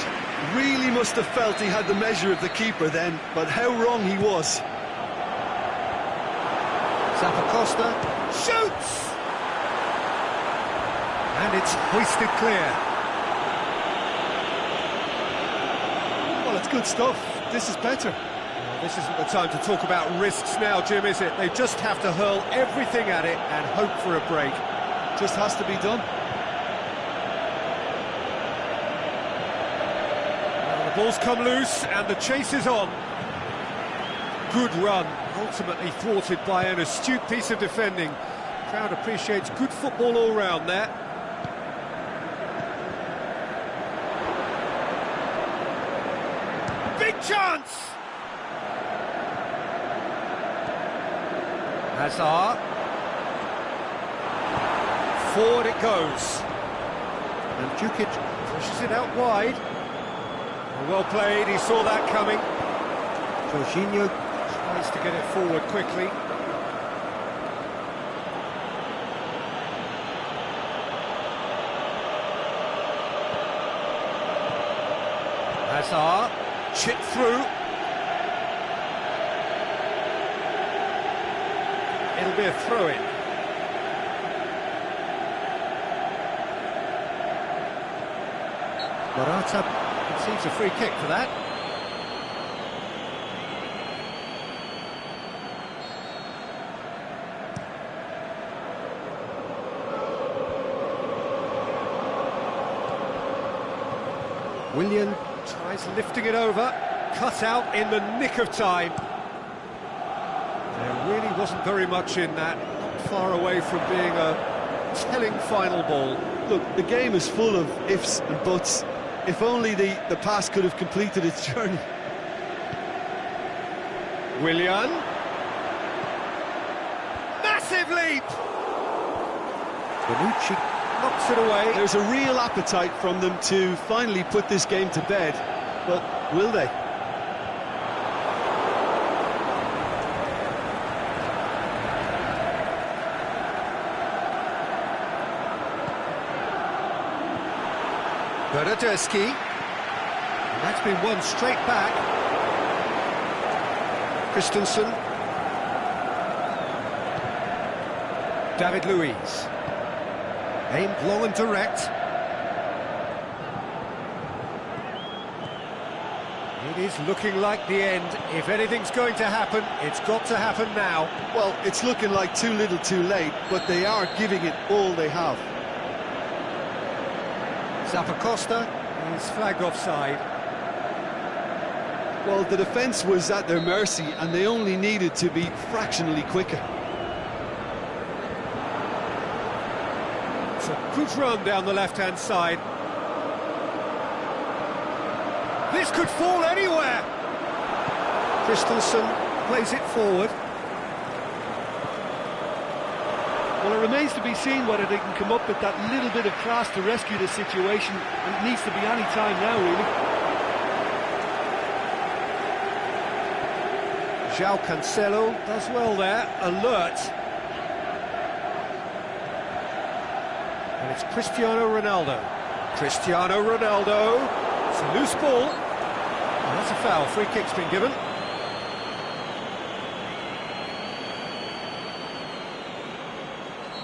really must have felt he had the measure of the keeper then, but how wrong he was. Zappacosta shoots! And it's hoisted clear. Well, it's good stuff. This is better. This isn't the time to talk about risks now, Jim, is it? They just have to hurl everything at it and hope for a break. Just has to be done. Well, the ball's come loose and the chase is on. Good run, ultimately thwarted by an astute piece of defending. The crowd appreciates good football all round there. Big chance! Hazard. Forward it goes. And Mandzukic pushes it out wide. Well played, he saw that coming. Jorginho tries to get it forward quickly. Hazard, chip through. It'll be a throw-in. Morata concedes a free kick for that. Willian tries lifting it over, cut out in the nick of time. There really wasn't very much in that, not far away from being a telling final ball. Look, the game is full of ifs and buts. If only the pass could have completed its journey. Willian. Massive leap! Bonucci knocks it away. There's a real appetite from them to finally put this game to bed, but will they? Bernardeschi. And that's been won straight back. Christensen. David Luiz. Aimed long and direct. It is looking like the end. If anything's going to happen, it's got to happen now. Well, it's looking like too little too late, but they are giving it all they have. Zappacosta is flagged offside. Well, the defence was at their mercy, and they only needed to be fractionally quicker. It's a good run down the left-hand side. This could fall anywhere. Christensen plays it forward. Well, it remains to be seen whether they can come up with that little bit of class to rescue the situation, and it needs to be any time now, really. João Cancelo does well there, alert. And it's Cristiano Ronaldo. Cristiano Ronaldo. It's a loose ball. And that's a foul. Free kick's been given.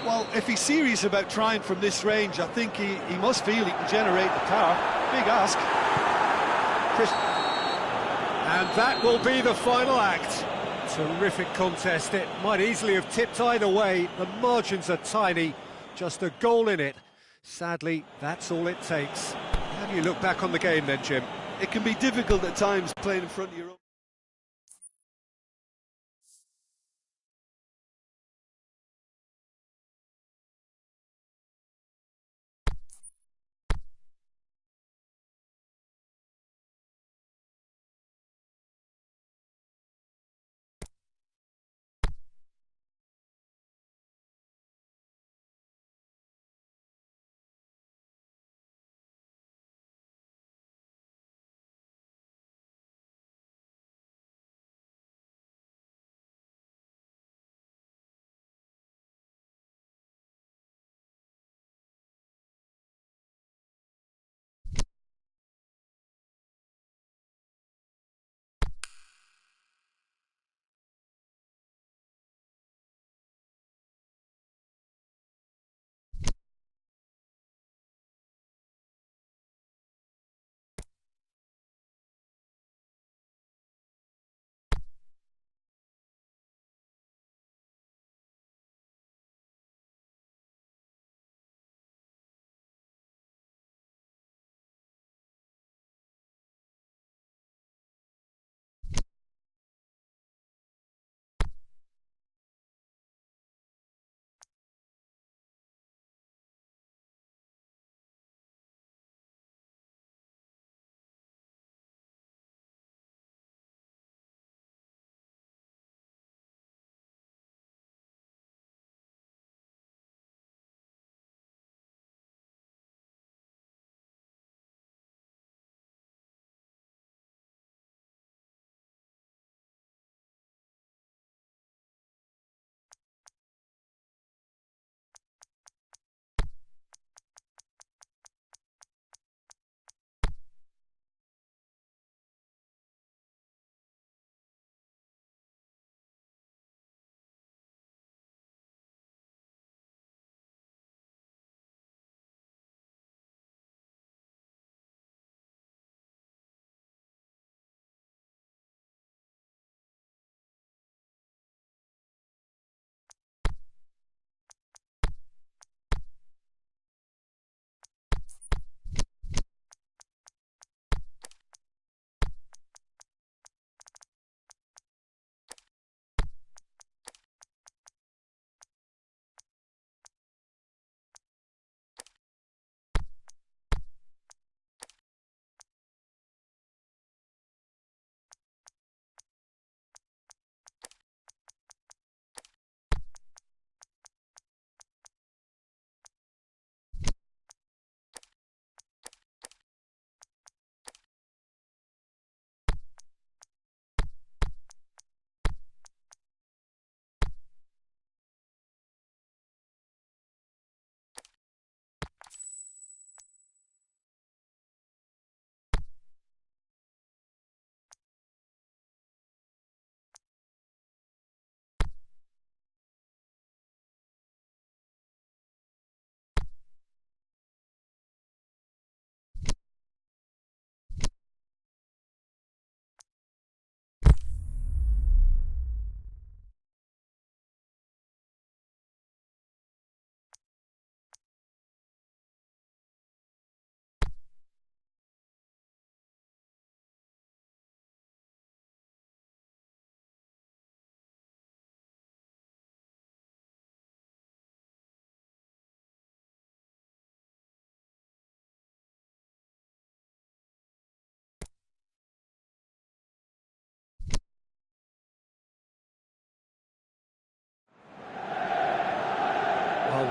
Well, if he's serious about trying from this range, I think he must feel he can generate the power. Big ask. And that will be the final act. Terrific contest. It might easily have tipped either way. The margins are tiny. Just a goal in it. Sadly, that's all it takes. How do you look back on the game then, Jim? It can be difficult at times playing in front of your own.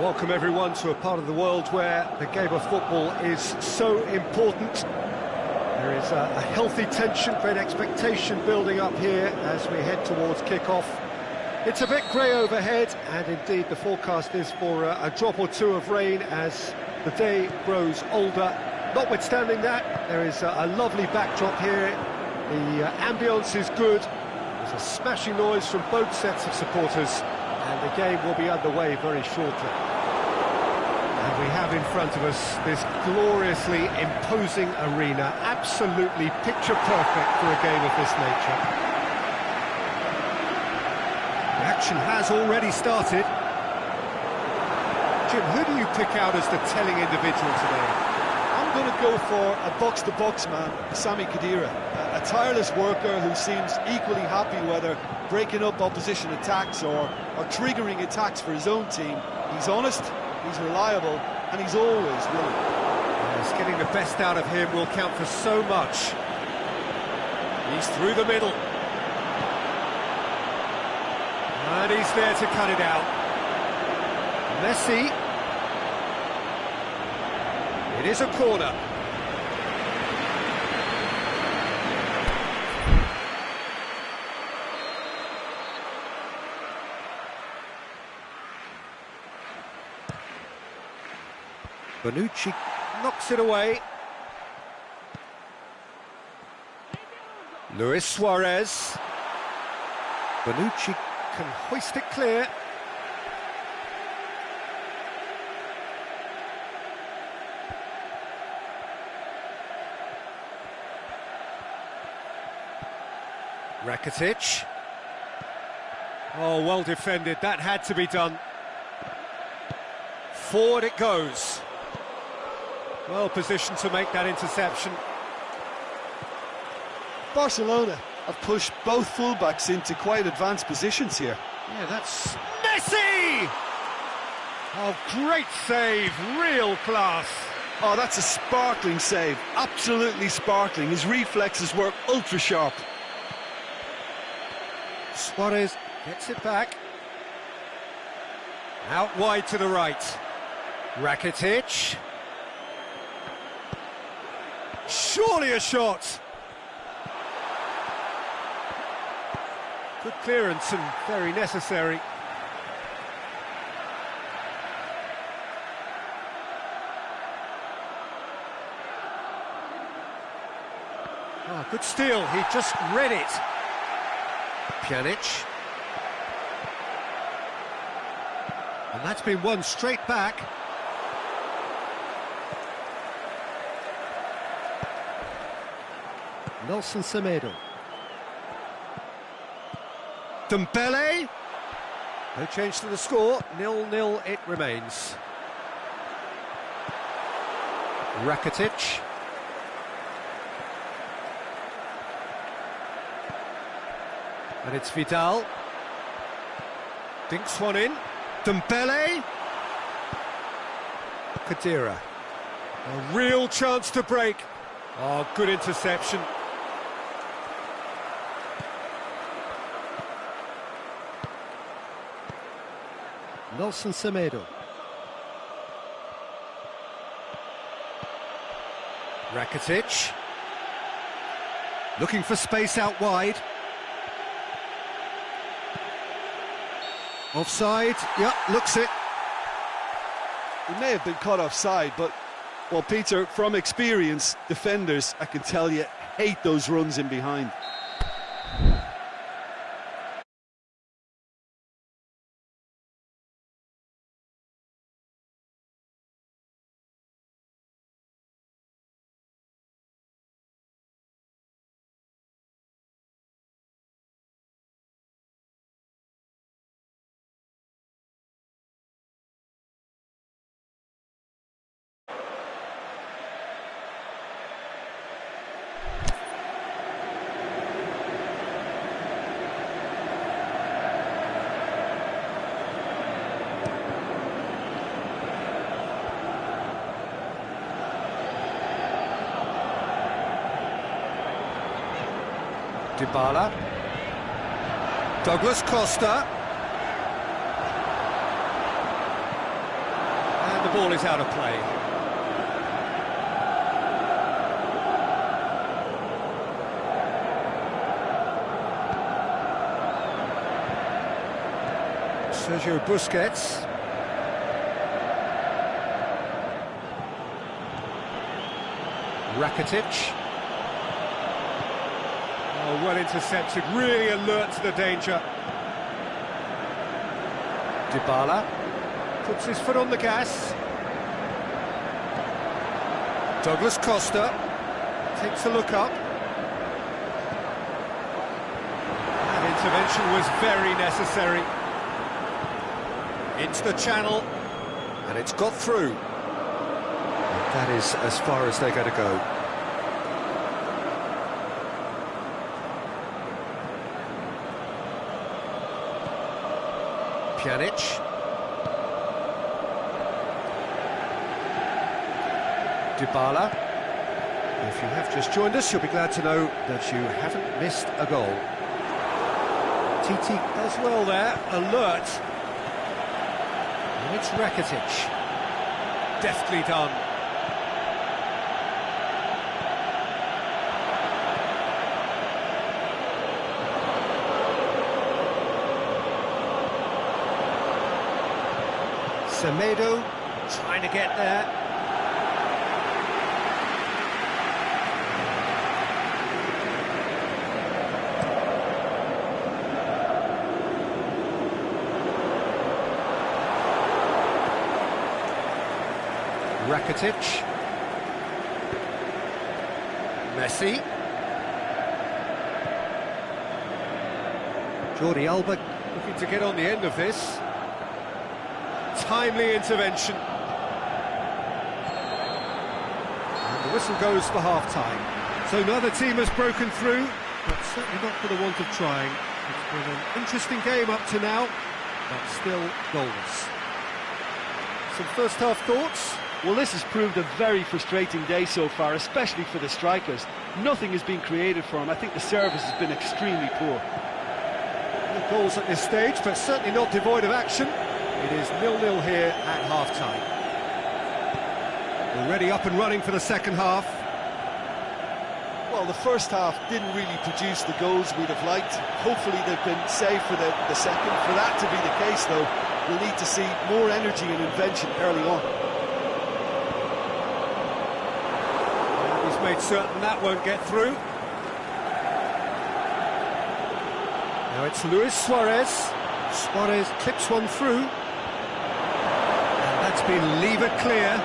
Welcome everyone to a part of the world where the game of football is so important. There is a healthy tension, great expectation building up here as we head towards kick-off. It's a bit grey overhead, and indeed the forecast is for a drop or two of rain as the day grows older. Notwithstanding that, there is a lovely backdrop here. The ambience is good. There's a smashing noise from both sets of supporters, and the game will be underway very shortly. And we have in front of us this gloriously imposing arena, absolutely picture perfect for a game of this nature. The action has already started. Jim, who do you pick out as the telling individual today? I'm going to go for a box-to-box man, Sami Khedira, a tireless worker who seems equally happy whether breaking up opposition attacks or triggering attacks for his own team. He's honest, he's reliable, and he's always willing. Yes, getting the best out of him will count for so much. He's through the middle. And he's there to cut it out. Messi. It is a corner. Bonucci knocks it away. Luis Suarez. Bonucci can hoist it clear. Rakitic. Oh, well defended, that had to be done. Forward it goes. Well positioned to make that interception. Barcelona have pushed both fullbacks into quite advanced positions here. Yeah, that's Messi! Oh, great save, real class. Oh, that's a sparkling save, absolutely sparkling. His reflexes work ultra sharp. Suarez gets it back. Out wide to the right. Rakitic. Surely a shot. Good clearance and very necessary. Oh, good steal, he just read it. Pjanic. And that's been won straight back. Nelson Semedo. Dembele. No change to the score, 0-0 it remains. Rakitic. And it's Vidal. Dinks one in. Dembele. Khedira. A real chance to break. Oh, good interception. Nelson Semedo. Rakitic. Looking for space out wide. Offside, yeah, looks it. He may have been caught offside, but, well, Peter, from experience, defenders, I can tell you, hate those runs in behind. Dybala. Douglas Costa. ball is out of play. Sergio Busquets. Rakitic. Oh, well intercepted, really alert to the danger. Dybala puts his foot on the gas. Douglas Costa takes a look up. That intervention was very necessary. Into the channel, and it's got through. That is as far as they're going to go. Pjanic. Dybala. If you have just joined us, you'll be glad to know that you haven't missed a goal. TT as well there, alert. And it's Rakitic. Deftly done. Semedo trying to get there. Rakitic. Messi. Jordi Alba looking to get on the end of this. Timely intervention. And the whistle goes for half-time. So neither team has broken through, but certainly not for the want of trying. It's been an interesting game up to now, but still goalless. Some first-half thoughts? Well, this has proved a very frustrating day so far, especially for the strikers. Nothing has been created for them. I think the service has been extremely poor. No goals at this stage, but certainly not devoid of action. It is 0-0 here at half-time. Already up and running for the second half. Well, the first half didn't really produce the goals we'd have liked. Hopefully they've been saved for the second. For that to be the case, though, we'll need to see more energy and invention early on. He's made certain that won't get through. Now it's Luis Suarez. Suarez clips one through. And that's been levered clear.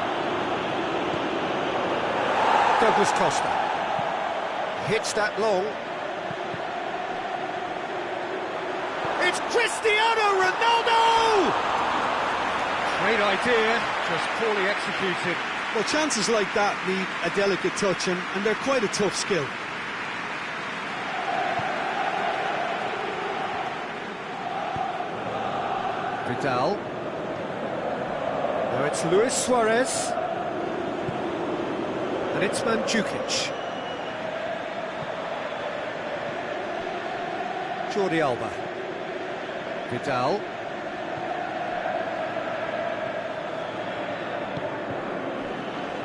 Douglas Costa hits that long. It's Cristiano Ronaldo! Great idea, just poorly executed. Well, chances like that need a delicate touch, and they're quite a tough skill. Vidal. Now it's Luis Suarez. And it's Mandzukic. Jordi Alba. Vidal.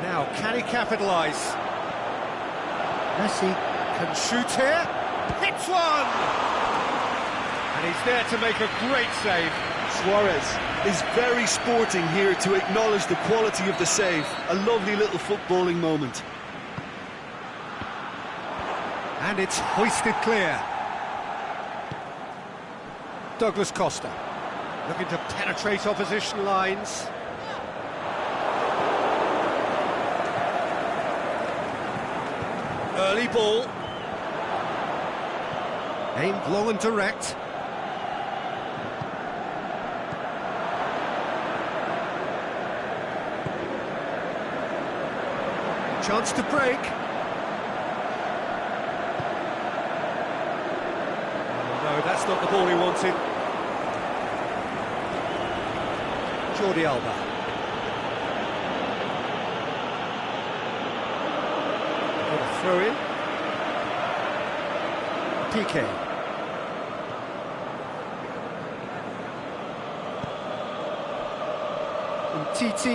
Now, can he capitalise? Messi can shoot here. Hits one! And he's there to make a great save. Suarez is very sporting here to acknowledge the quality of the save. A lovely little footballing moment. And it's hoisted clear. Douglas Costa looking to penetrate opposition lines. Early ball. Aimed long and direct. Chance to break. Oh, no, that's not the ball he wanted. Jordi Alba. Got a throw in. PK. And TT.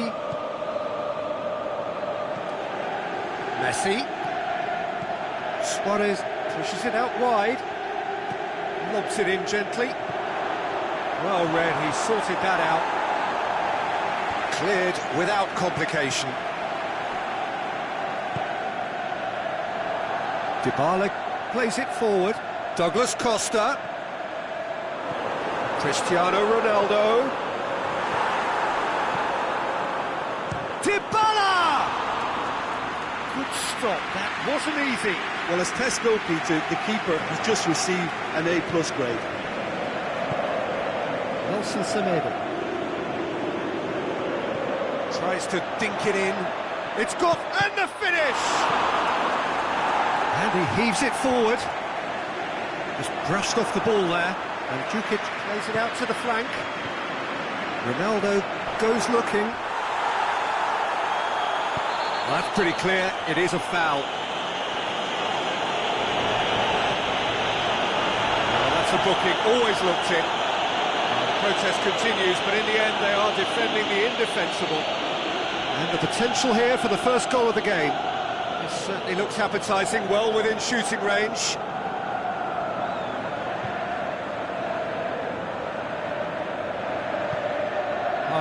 Messi. Suarez pushes it out wide. Lobs it in gently. Well read, he sorted that out. Cleared without complication. Dybala plays it forward. Douglas Costa. Cristiano Ronaldo. Dybala! Good stop, that wasn't easy. Well, as test goalkeeper, the keeper has just received an A+ grade. Nelson Semedo. Tries to dink it in. It's got, and the finish! And he heaves it forward. Just brushed off the ball there. And Djukic plays it out to the flank. Ronaldo goes looking. Well, that's pretty clear, it is a foul. Well, that's a booking, always looked it. Well, the protest continues, but in the end they are defending the indefensible. And the potential here for the first goal of the game. This certainly looks appetising, well within shooting range.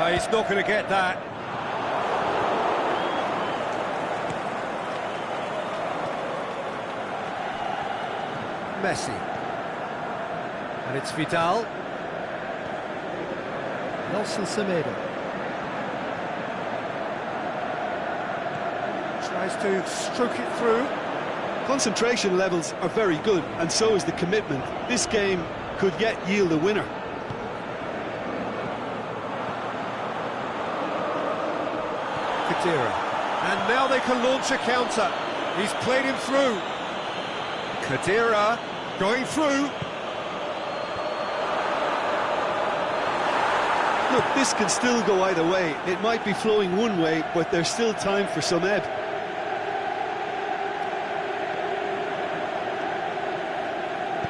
He's not going to get that. Messi. And it's Vidal. Nelson Semedo. Tries to stroke it through. Concentration levels are very good, and so is the commitment. This game could yet yield a winner. Khedira. And now they can launch a counter. He's played him through. Khedira going through. Look, this can still go either way. It might be flowing one way, but there's still time for some ebb.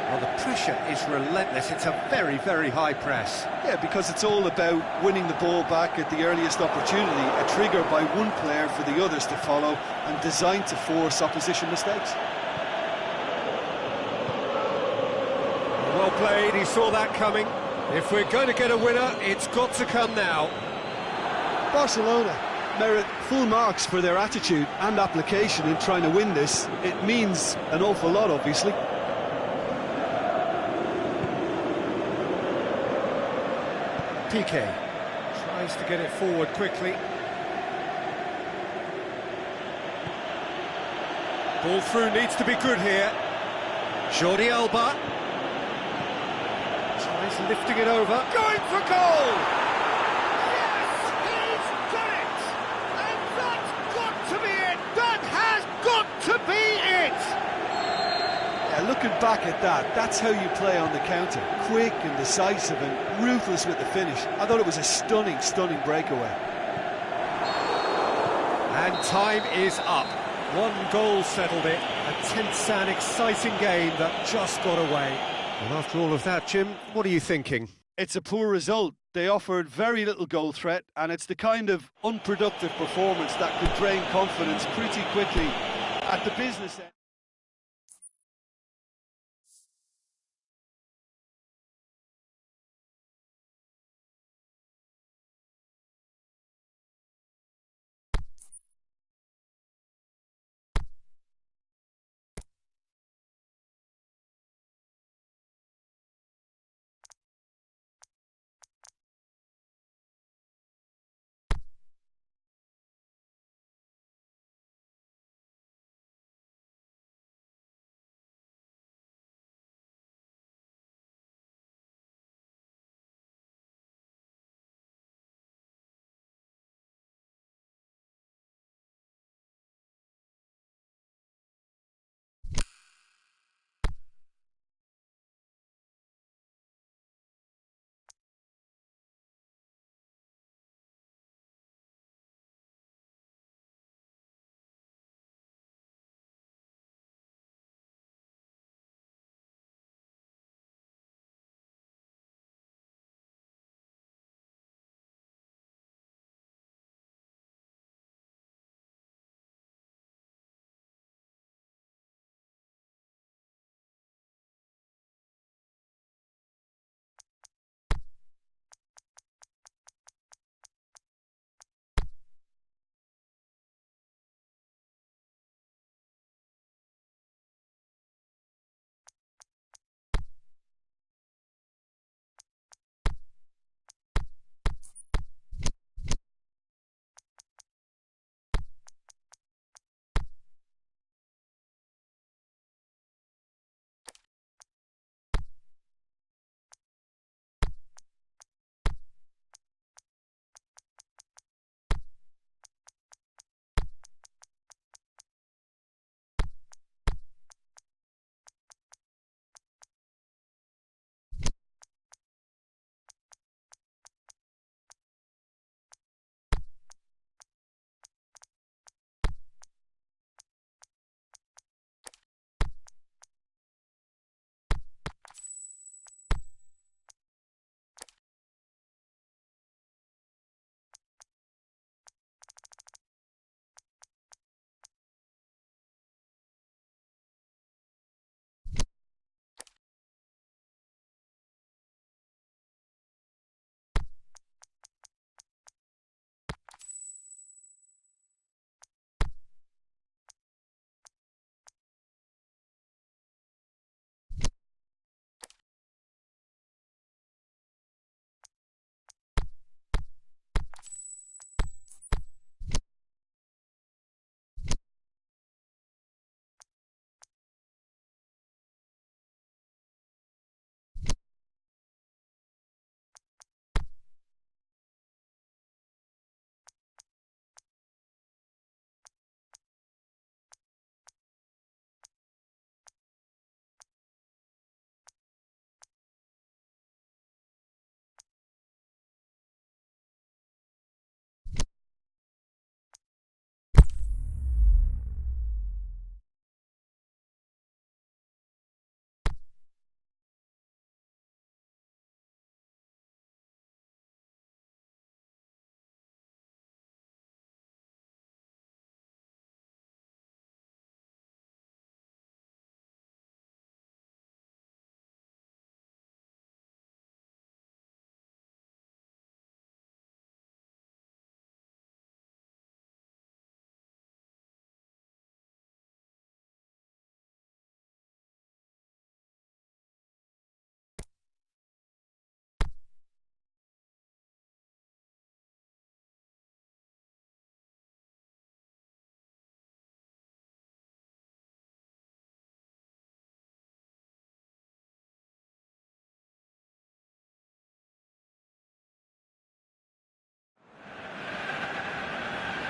Well, the pressure is relentless. It's a very, very high press. Yeah, because it's all about winning the ball back at the earliest opportunity, a trigger by one player for the others to follow, and designed to force opposition mistakes. Well played, he saw that coming. If we're going to get a winner, it's got to come now. Barcelona merit full marks for their attitude and application in trying to win this. It means an awful lot, obviously. Piqué tries to get it forward quickly. Ball through needs to be good here. Jordi Alba tries lifting it over. Going for goal! Yes, he's done it! And that's got to be it! That has got to be it! Yeah, looking back at that, that's how you play on the counter. Quick and decisive and ruthless with the finish. I thought it was a stunning, stunning breakaway. And time is up. One goal settled it. A tense and exciting game that just got away. And after all of that, Jim, what are you thinking? It's a poor result. They offered very little goal threat, and it's the kind of unproductive performance that could drain confidence pretty quickly at the business end.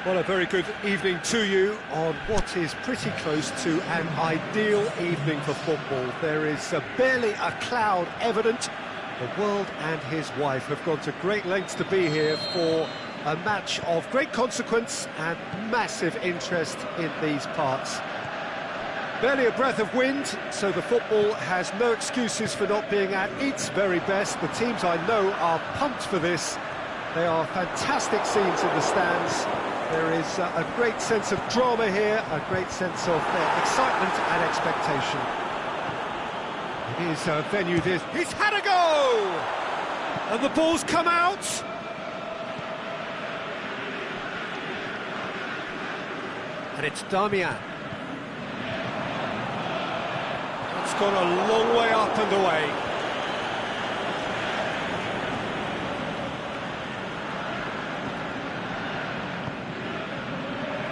Well, a very good evening to you on what is pretty close to an ideal evening for football. There is barely a cloud evident. The world and his wife have gone to great lengths to be here for a match of great consequence and massive interest in these parts. Barely a breath of wind, so the football has no excuses for not being at its very best. The teams I know are pumped for this. They are fantastic scenes in the stands. There is a great sense of drama here, a great sense of excitement and expectation. It is a venue this. He's had a go! And the ball's come out. And it's Damian. It's gone a long way up and away.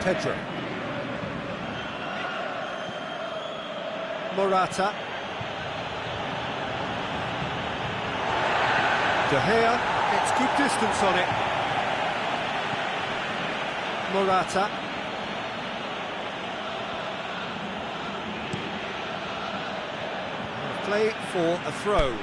Pedro. Morata. De Gea gets good distance on it. Morata. Play for a throw.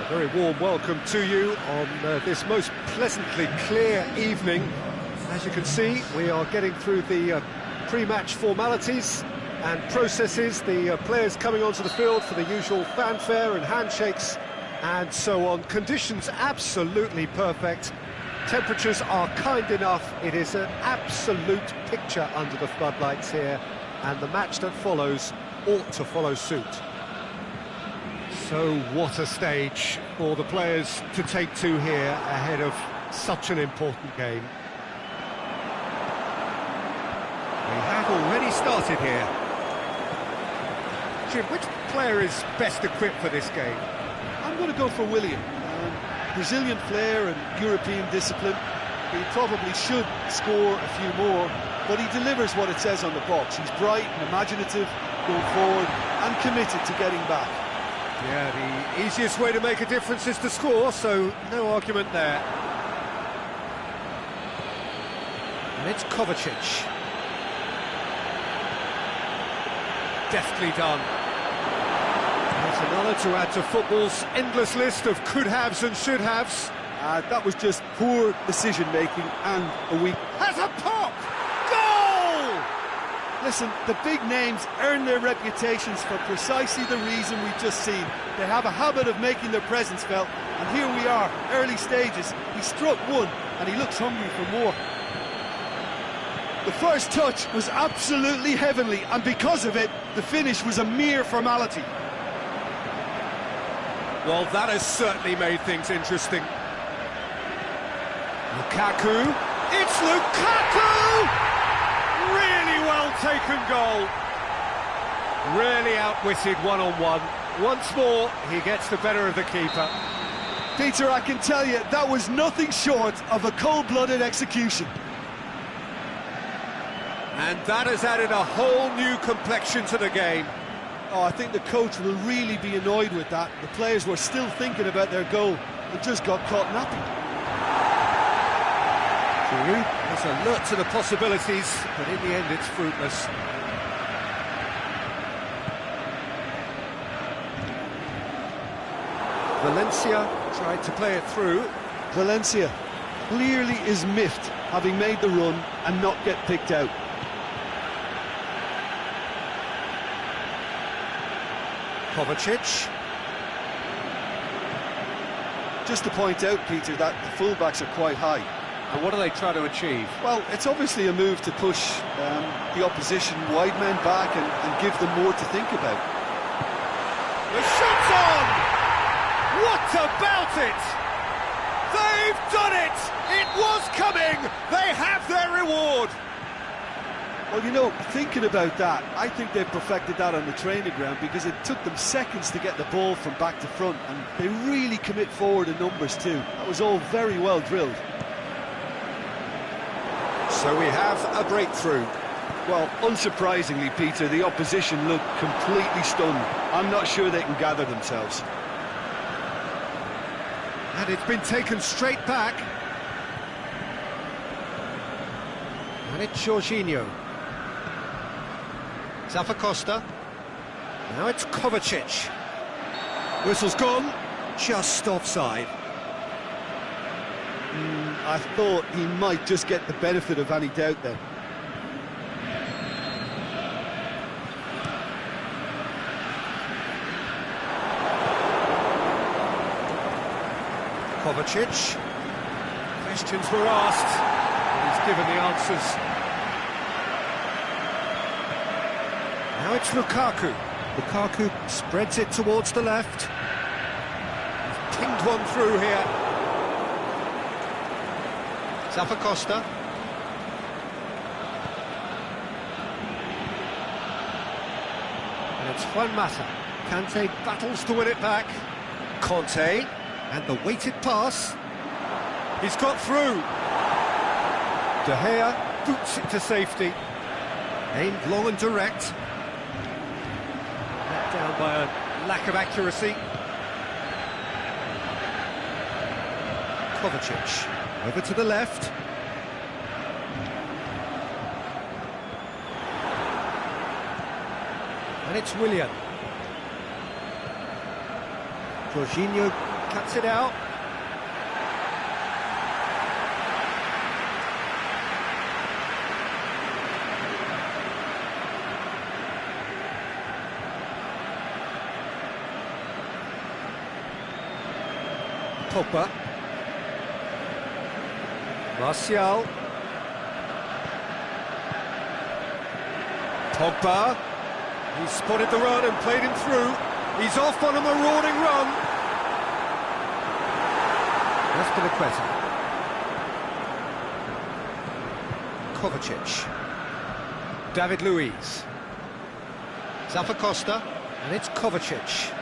Very warm welcome to you on this most pleasantly clear evening. As you can see, we are getting through the pre-match formalities and processes, the players coming onto the field for the usual fanfare and handshakes and so on. Conditions absolutely perfect. Temperatures are kind enough. It is an absolute picture under the floodlights here, and the match that follows ought to follow suit. So what a stage for the players to take to here ahead of such an important game. We have already started here. Jim, which player is best equipped for this game? I'm going to go for Willian. Brazilian flair and European discipline. He probably should score a few more, but he delivers what it says on the box. He's bright and imaginative, going forward and committed to getting back. Yeah, the easiest way to make a difference is to score, so no argument there. And it's Kovacic. Deftly done. There's another to add to football's endless list of could-haves and should-haves. That was just poor decision-making and a weak... Has a pop! Goal! Listen, the big names earn their reputations for precisely the reason we've just seen. They have a habit of making their presence felt, and here we are, early stages. He struck one, and he looks hungry for more. The first touch was absolutely heavenly, and because of it, the finish was a mere formality. Well, that has certainly made things interesting. Lukaku. It's Lukaku! Really well taken goal. Really outwitted one-on-one. Once more, he gets the better of the keeper. Peter, I can tell you, that was nothing short of a cold-blooded execution. And that has added a whole new complexion to the game. Oh, I think the coach will really be annoyed with that. The players were still thinking about their goal and just got caught napping. There's alert to the possibilities, but in the end it's fruitless. Valencia tried to play it through. Valencia clearly is miffed, having made the run and not get picked out. Kovacic. Just to point out, Peter, that the fullbacks are quite high. And what do they try to achieve? Well, it's obviously a move to push the opposition wide men back and give them more to think about. The shot's on! What about it? They've done it! It was coming! They have their reward! Well, you know, thinking about that, I think they've perfected that on the training ground because it took them seconds to get the ball from back to front, and they really commit forward in numbers too. That was all very well drilled. So we have a breakthrough. Well, unsurprisingly, Peter, the opposition look completely stunned. I'm not sure they can gather themselves. And it's been taken straight back. And it's Jorginho. Zappacosta. Now it's Kovacic. Whistle's gone. Just offside. I thought he might just get the benefit of any doubt then. Kovacic. Questions were asked. He's given the answers. Now it's Lukaku. Lukaku spreads it towards the left. He's pinged one through here. Zappacosta. And it's Juan Mata. Kante battles to win it back. Conte. And the weighted pass. He's got through. De Gea boots it to safety. Aimed long and direct. Let down by a lack of accuracy. Kovacic. Over to the left. And it's Willian. Jorginho cuts it out. Pogba. Martial. Pogba. He spotted the run and played him through. He's off on a marauding run. Azpilicueta. Kovacic. David Luiz. Zappacosta. And it's Kovacic.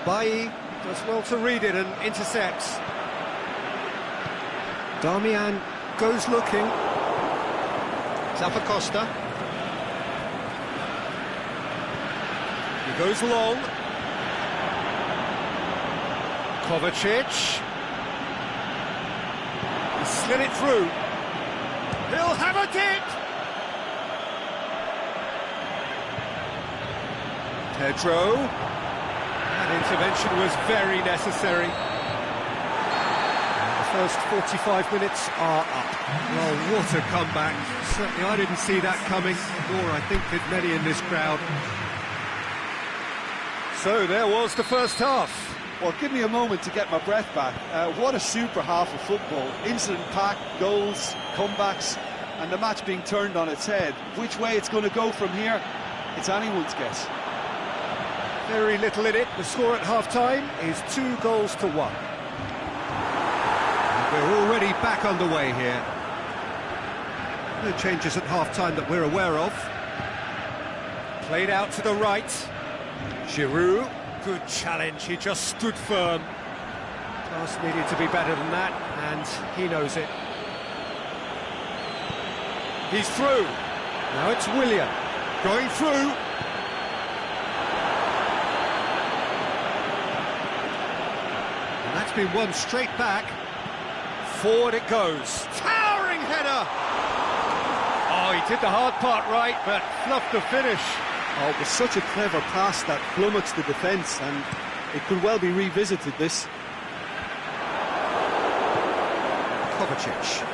Bailly does well to read it and intercepts. Darmian goes looking. Zappacosta. He goes long. Kovacic. He slid it through. He'll have a it! Pedro. That intervention was very necessary. The first 45 minutes are up. Well, what a comeback. Certainly I didn't see that coming, nor I think did many in this crowd. So there was the first half. Well, give me a moment to get my breath back. What a super half of football. Incident-packed, goals, comebacks, and the match being turned on its head. Which way it's going to go from here, it's anyone's guess. Very little in it. The score at half-time is 2-1. We're already back underway here. No changes at half-time that we're aware of. Played out to the right. Giroud. Good challenge, he just stood firm. Pass needed to be better than that, and he knows it. He's through. Now it's Willian. Going through. And that's been won straight back. Forward it goes. Towering header! Oh, he did the hard part right, but fluffed the finish. Oh, it was such a clever pass that flummoxed the defence, and it could well be revisited, this. Kovacic.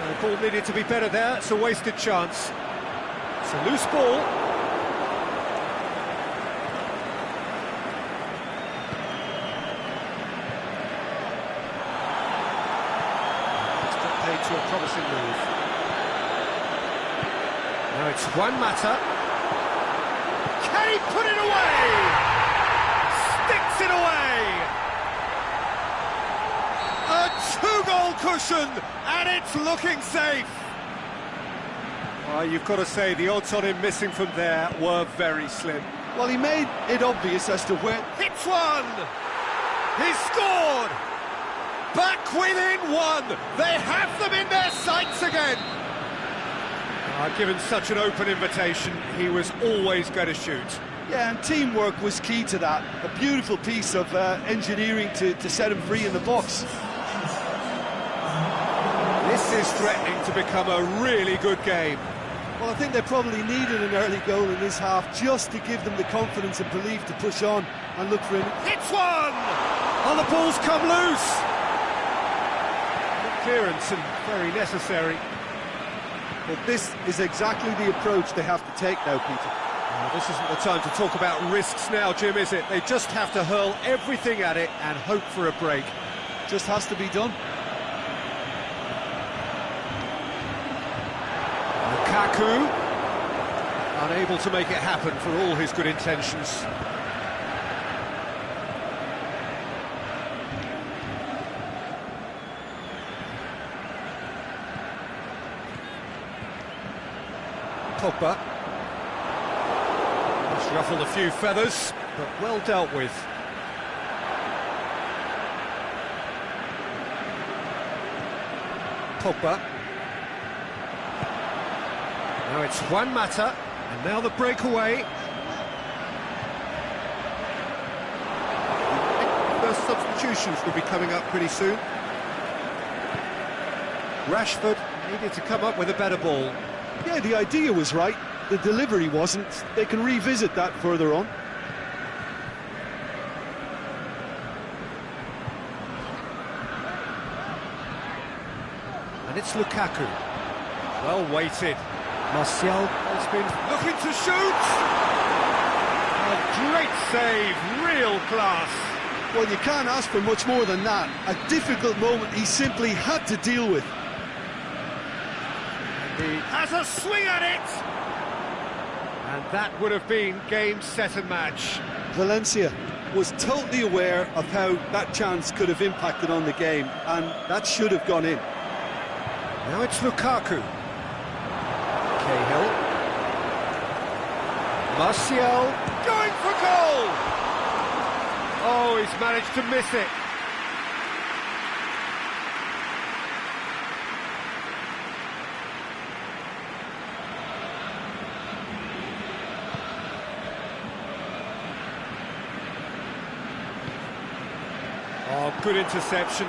The ball needed to be better there, it's a wasted chance. It's a loose ball. It's got paid to a promising move. Now it's Juan Mata. Can he put it away? Sticks it away! A two-goal cushion, and it's looking safe! You've got to say, the odds on him missing from there were very slim. Well, he made it obvious as to where... Hits one! He scored! Back within one! They have them in their sights again! Given such an open invitation, he was always going to shoot. Yeah, and teamwork was key to that. A beautiful piece of engineering to set him free in the box. This is threatening to become a really good game. Well, I think they probably needed an early goal in this half just to give them the confidence and belief to push on and look for it. Hits one! And the ball's come loose! Good clearance and very necessary. But this is exactly the approach they have to take now, Peter. This isn't the time to talk about risks now, Jim, is it? They just have to hurl everything at it and hope for a break. Just has to be done. Lukaku, unable to make it happen for all his good intentions. Pogba. Just ruffled a few feathers, but well dealt with. Pogba. Now it's Juan Mata, and now the breakaway. First substitutions will be coming up pretty soon. Rashford needed to come up with a better ball. Yeah, the idea was right, the delivery wasn't. They can revisit that further on. And it's Lukaku. Well weighted. Martial has been looking to shoot. A great save, real class. Well, you can't ask for much more than that. A difficult moment he simply had to deal with. He has a swing at it! And that would have been game, set and match. Valencia was totally aware of how that chance could have impacted on the game, and that should have gone in. Now it's Lukaku. Cahill. Martial going for goal! Oh, he's managed to miss it. Oh, good interception.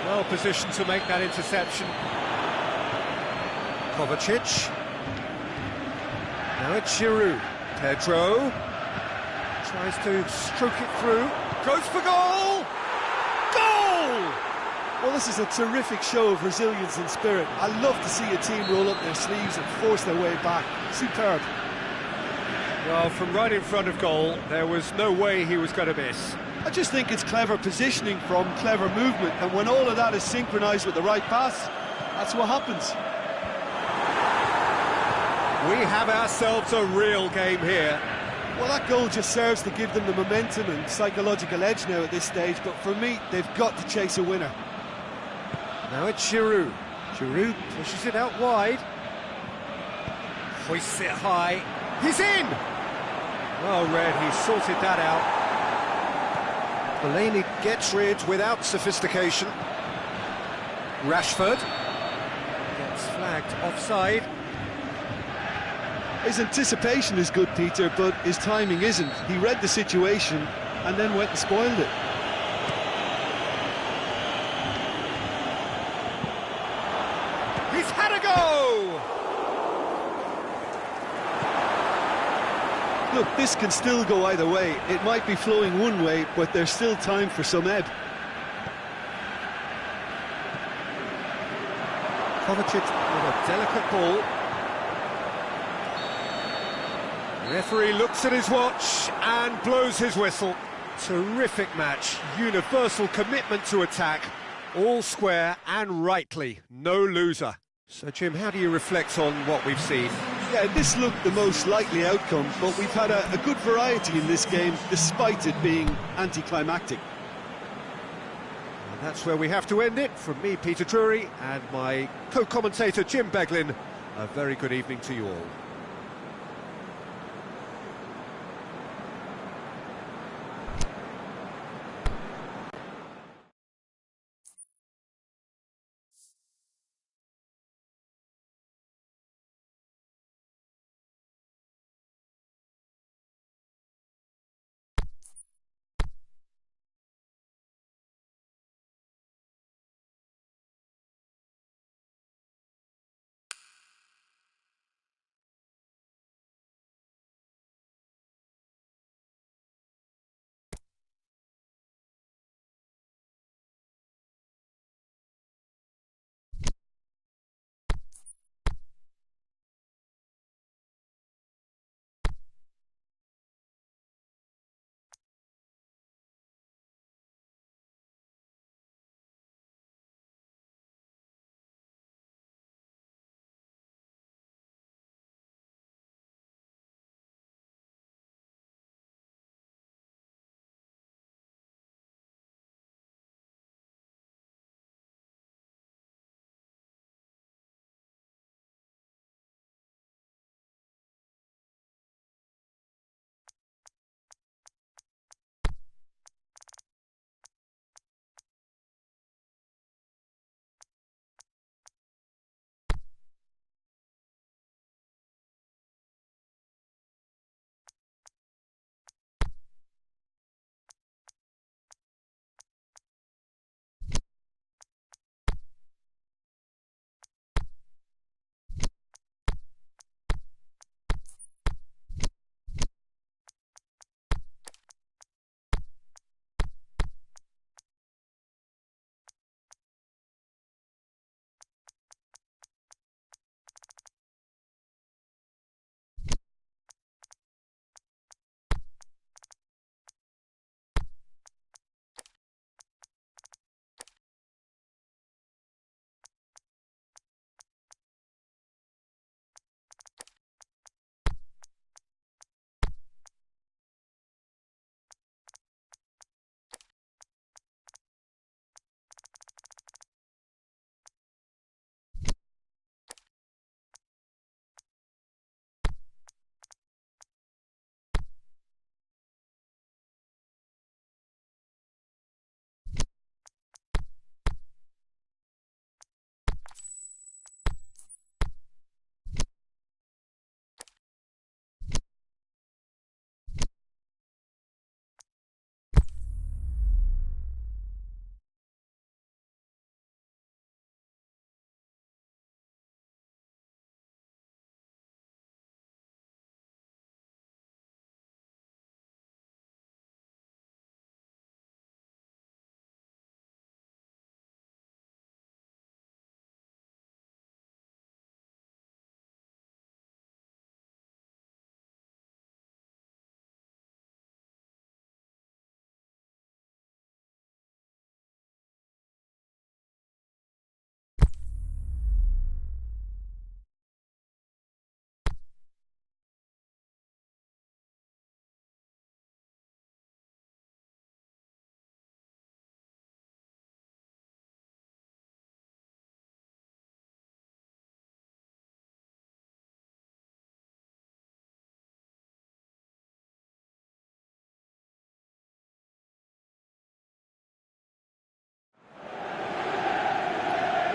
Well positioned to make that interception. Kovacic. Now it's Giroud. Pedro tries to stroke it through. Goes for goal! Goal! Well, this is a terrific show of resilience and spirit. I love to see a team roll up their sleeves and force their way back. Superb. Well, from right in front of goal, there was no way he was going to miss. I just think it's clever positioning from clever movement, and when all of that is synchronised with the right pass, that's what happens. We have ourselves a real game here. Well, that goal just serves to give them the momentum and psychological edge now at this stage, but for me, they've got to chase a winner. Now it's Giroud. Giroud pushes it out wide. Hoists it high. He's in! Well read, he sorted that out. Delaney gets rid without sophistication. Rashford gets flagged offside. His anticipation is good, Peter, but his timing isn't. He read the situation and then went and spoiled it. He's had a go! Look, this can still go either way. It might be flowing one way, but there's still time for some ebb. Kovacic with a delicate ball. The referee looks at his watch and blows his whistle. Terrific match, universal commitment to attack, all square and rightly, no loser. So Jim, how do you reflect on what we've seen? Yeah, this looked the most likely outcome, but we've had a good variety in this game, despite it being anticlimactic. And that's where we have to end it. From me, Peter Drury, and my co-commentator, Jim Beglin, a very good evening to you all.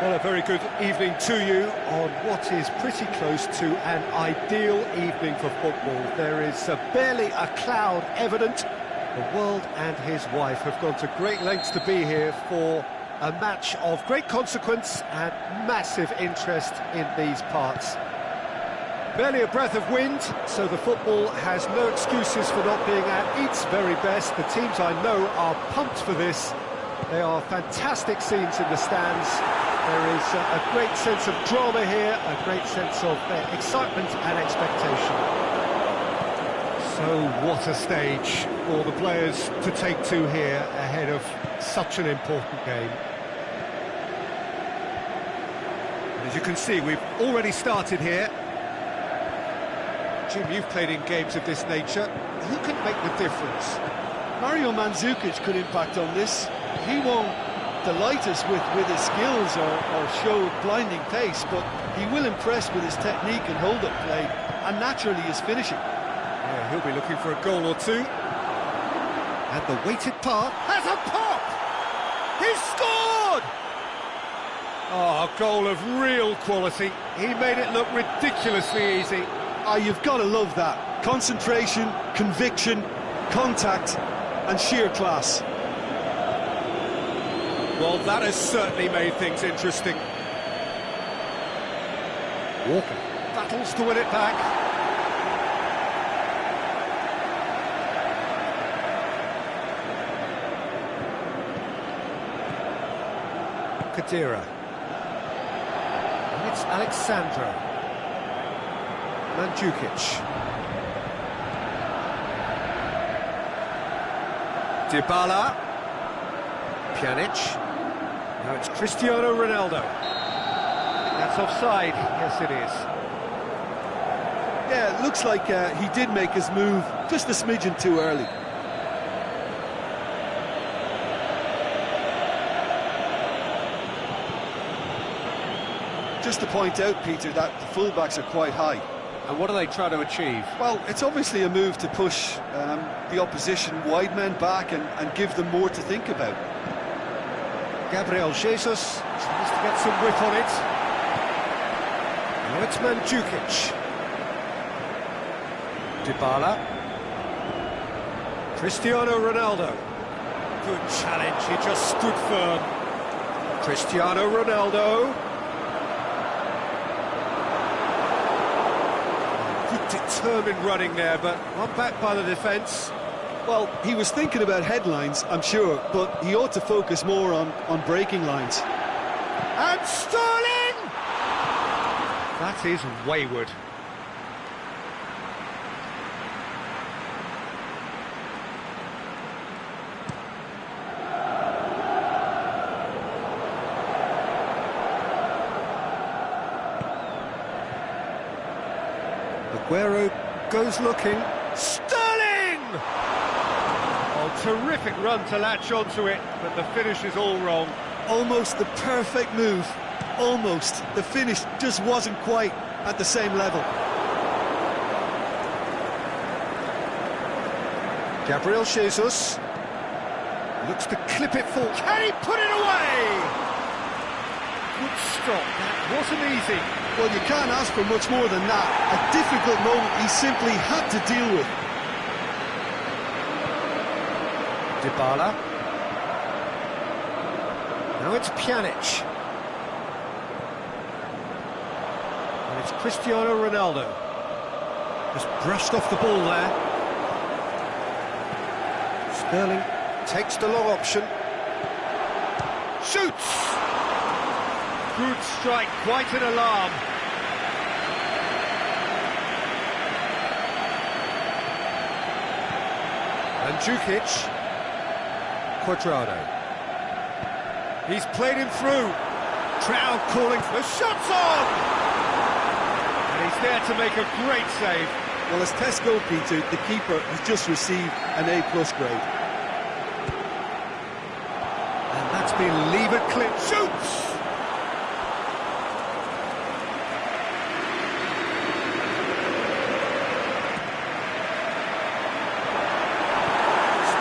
Well, a very good evening to you on what is pretty close to an ideal evening for football. There is barely a cloud evident. The world and his wife have gone to great lengths to be here for a match of great consequence and massive interest in these parts. Barely a breath of wind, so the football has no excuses for not being at its very best. The teams I know are pumped for this. They are fantastic scenes in the stands. There is a great sense of drama here, a great sense of excitement and expectation. So what a stage for the players to take to here ahead of such an important game. As you can see, we've already started here. Jim, you've played in games of this nature. Who can make the difference? Mario Mandzukic could impact on this. He won't delight us with his skills or show blinding pace, but he will impress with his technique and hold-up play, and naturally his finishing. Yeah, he'll be looking for a goal or two. And the weighted pass has a pop! He's scored! Oh, a goal of real quality. He made it look ridiculously easy. Ah, you've got to love that. Concentration, conviction, contact, and sheer class. Well, that has certainly made things interesting. Walker battles to win it back. Kadira. And it's Alexandro. Mandzukic. Dybala. Pjanic. Now it's Cristiano Ronaldo. That's offside. Yes, it is. Yeah, it looks like he did make his move just a smidgen too early. Just to point out, Peter, that the fullbacks are quite high. And what are they trying to achieve? Well, it's obviously a move to push the opposition wide men back and give them more to think about. Gabriel Jesus tries to get some whip on it. Now it's Mandzukic. Dybala. Cristiano Ronaldo. Good challenge, he just stood firm. Cristiano Ronaldo. Good determined running there, but one back by the defence. Well, he was thinking about headlines, I'm sure, but he ought to focus more on breaking lines. And Sterling! That is wayward. Aguero goes looking. Sterling! Oh, terrific run to latch onto it, but the finish is all wrong. Almost the perfect move. Almost. The finish just wasn't quite at the same level. Gabriel Jesus looks to clip it full. Can he put it away? Good stop. That wasn't easy. Well, you can't ask for much more than that. A difficult moment he simply had to deal with. Dybala. Now it's Pjanic. And it's Cristiano Ronaldo. Just brushed off the ball there. Sterling takes the long option. Shoots! Good strike, quite an alarm. Mandzukic. Quadrado. He's played him through. Crowd calling for the shots on! And he's there to make a great save. Well, as tests go, Peter, the keeper has just received an A+ grade. And that's been levered clear. Shoots!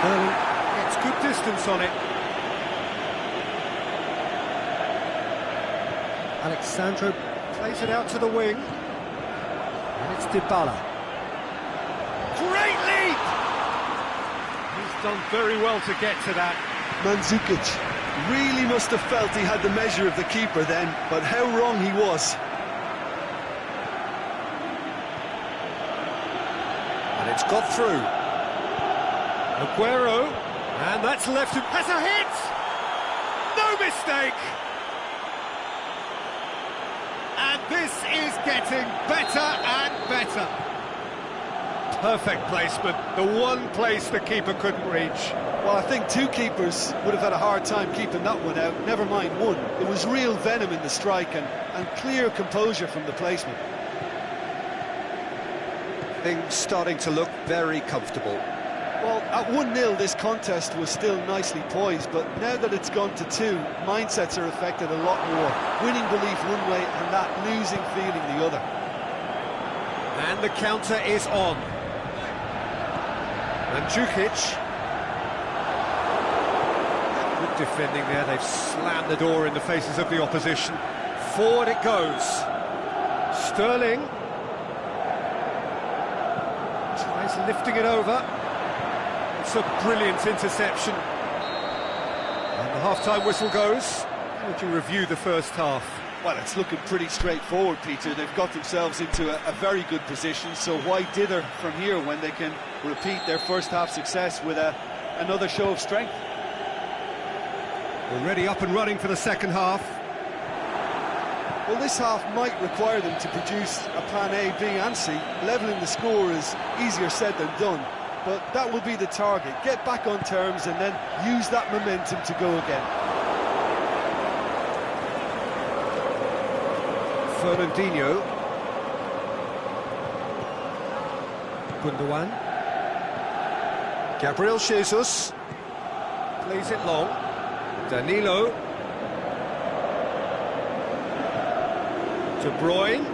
Sterling gets good distance on it. Alexandro plays it out to the wing. And it's Dybala. Great leap! He's done very well to get to that. Mandzukic really must have felt he had the measure of the keeper then, but how wrong he was. And it's got through. Aguero, and that's left him. Has a hit! No mistake! And this is getting better and better. Perfect placement, the one place the keeper couldn't reach. Well, I think two keepers would have had a hard time keeping that one out, never mind one. It was real venom in the strike and clear composure from the placement. Things starting to look very comfortable. Well, at 1-0 this contest was still nicely poised, but now that it's gone to 2, mindsets are affected a lot more. Winning belief one way and that losing feeling the other. And the counter is on. Mandzukic. Good defending there, they've slammed the door in the faces of the opposition. Forward it goes. Sterling. Tries lifting it over. It's a brilliant interception. And the half-time whistle goes. How would you review the first half? Well, it's looking pretty straightforward, Peter. They've got themselves into a very good position, so why dither from here when they can repeat their first half success with another show of strength? Already up and running for the second half. Well, this half might require them to produce a plan A, B and C. Levelling the score is easier said than done, but that will be the target. Get back on terms and then use that momentum to go again. Fernandinho. Gundogan. Gabriel Jesus. Plays it long. Danilo. De Bruyne.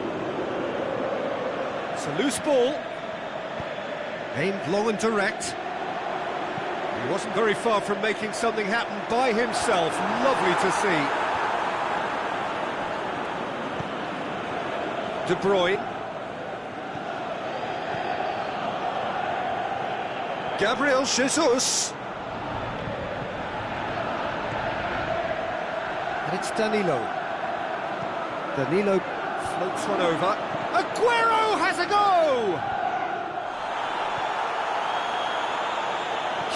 It's a loose ball. Aimed long and direct. He wasn't very far from making something happen by himself. Lovely to see. De Bruyne. Gabriel Jesus. And it's Danilo. Danilo floats one over. Aguero has a go!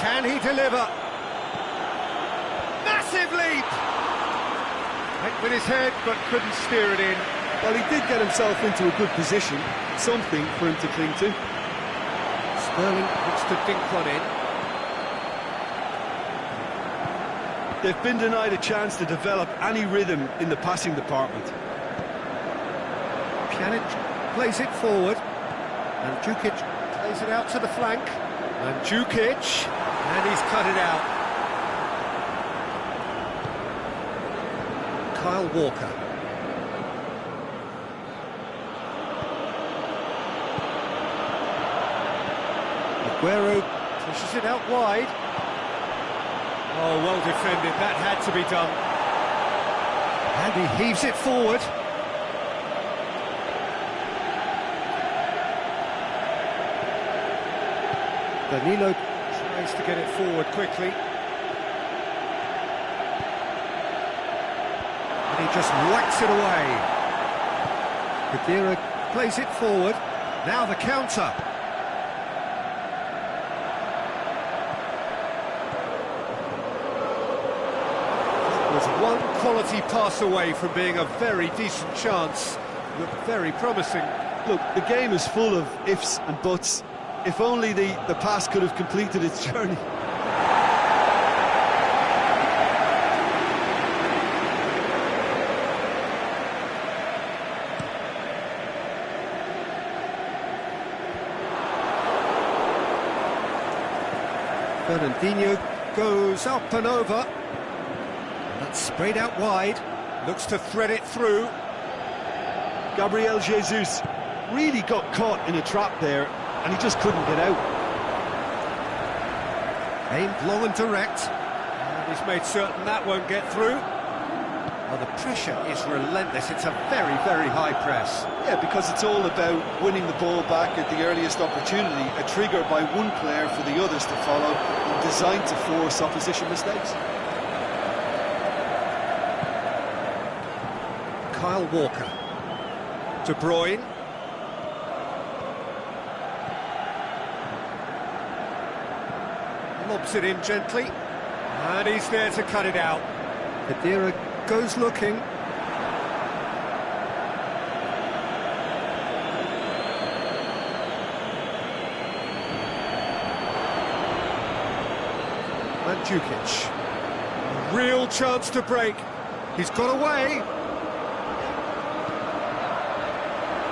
Can he deliver? Massive leap! Went with his head, but couldn't steer it in. Well, he did get himself into a good position, something for him to cling to. Sterling looks to dink one in. They've been denied a chance to develop any rhythm in the passing department. Pjanic plays it forward. And Mandzukic plays it out to the flank. And Mandzukic, and he's cut it out. Kyle Walker. Aguero pushes it out wide. Oh, well defended, that had to be done. And he heaves it forward. Danilo tries to get it forward quickly. And he just whacks it away. Khedira plays it forward. Now the counter. Was one quality pass away from being a very decent chance. Looked very promising. Look, the game is full of ifs and buts. If only the pass could have completed its journey. Fernandinho goes up and over. That's sprayed out wide. Looks to thread it through. Gabriel Jesus really got caught in a trap there, and he just couldn't get out. Aimed long and direct. And he's made certain that won't get through. Well, the pressure is relentless. It's a very, very high press. Yeah, because it's all about winning the ball back at the earliest opportunity, a trigger by one player for the others to follow, and designed to force opposition mistakes. Kyle Walker. De Bruyne. Lobs it in gently. And he's there to cut it out. Khedira goes looking. Mandzukic. A real chance to break. He's got away.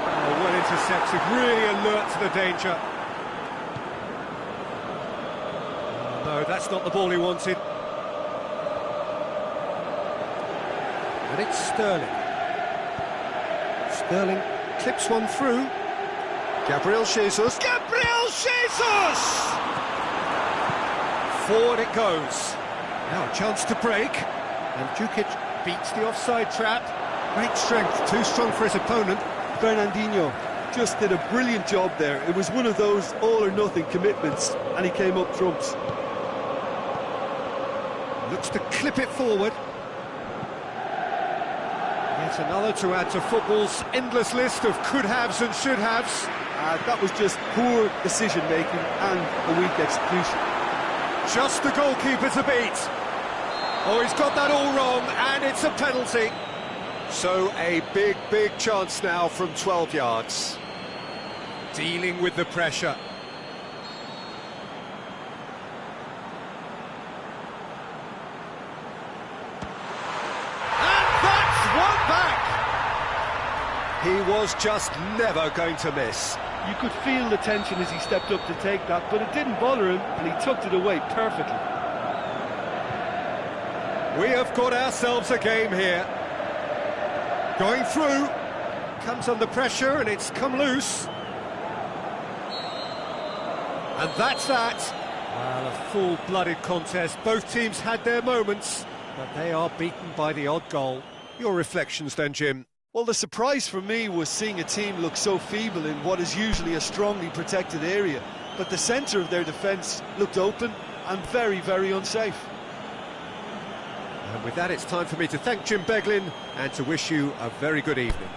Oh, well intercepted, really alert to the danger. Oh, no, that's not the ball he wanted. And it's Sterling. Sterling clips one through. Gabriel Jesus. Gabriel Jesus! Forward it goes. Now a chance to break. And Mandzukic beats the offside trap. Great strength, too strong for his opponent. Fernandinho just did a brilliant job there. It was one of those all-or-nothing commitments, and he came up trumps. Looks to clip it forward. Yet another to add to football's endless list of could-haves and should-haves. That was just poor decision-making and a weak execution. Just the goalkeeper to beat. Oh, he's got that all wrong, and it's a penalty. So a big, big chance now from 12 yards. Dealing with the pressure. And that's one back! He was just never going to miss. You could feel the tension as he stepped up to take that, but it didn't bother him, and he tucked it away perfectly. We have got ourselves a game here. Going through, comes under pressure and it's come loose. And that's that. Well, a full-blooded contest. Both teams had their moments, but they are beaten by the odd goal. Your reflections then, Jim? Well, the surprise for me was seeing a team look so feeble in what is usually a strongly protected area. But the centre of their defence looked open and very, very unsafe. And with that, it's time for me to thank Jim Beglin and to wish you a very good evening.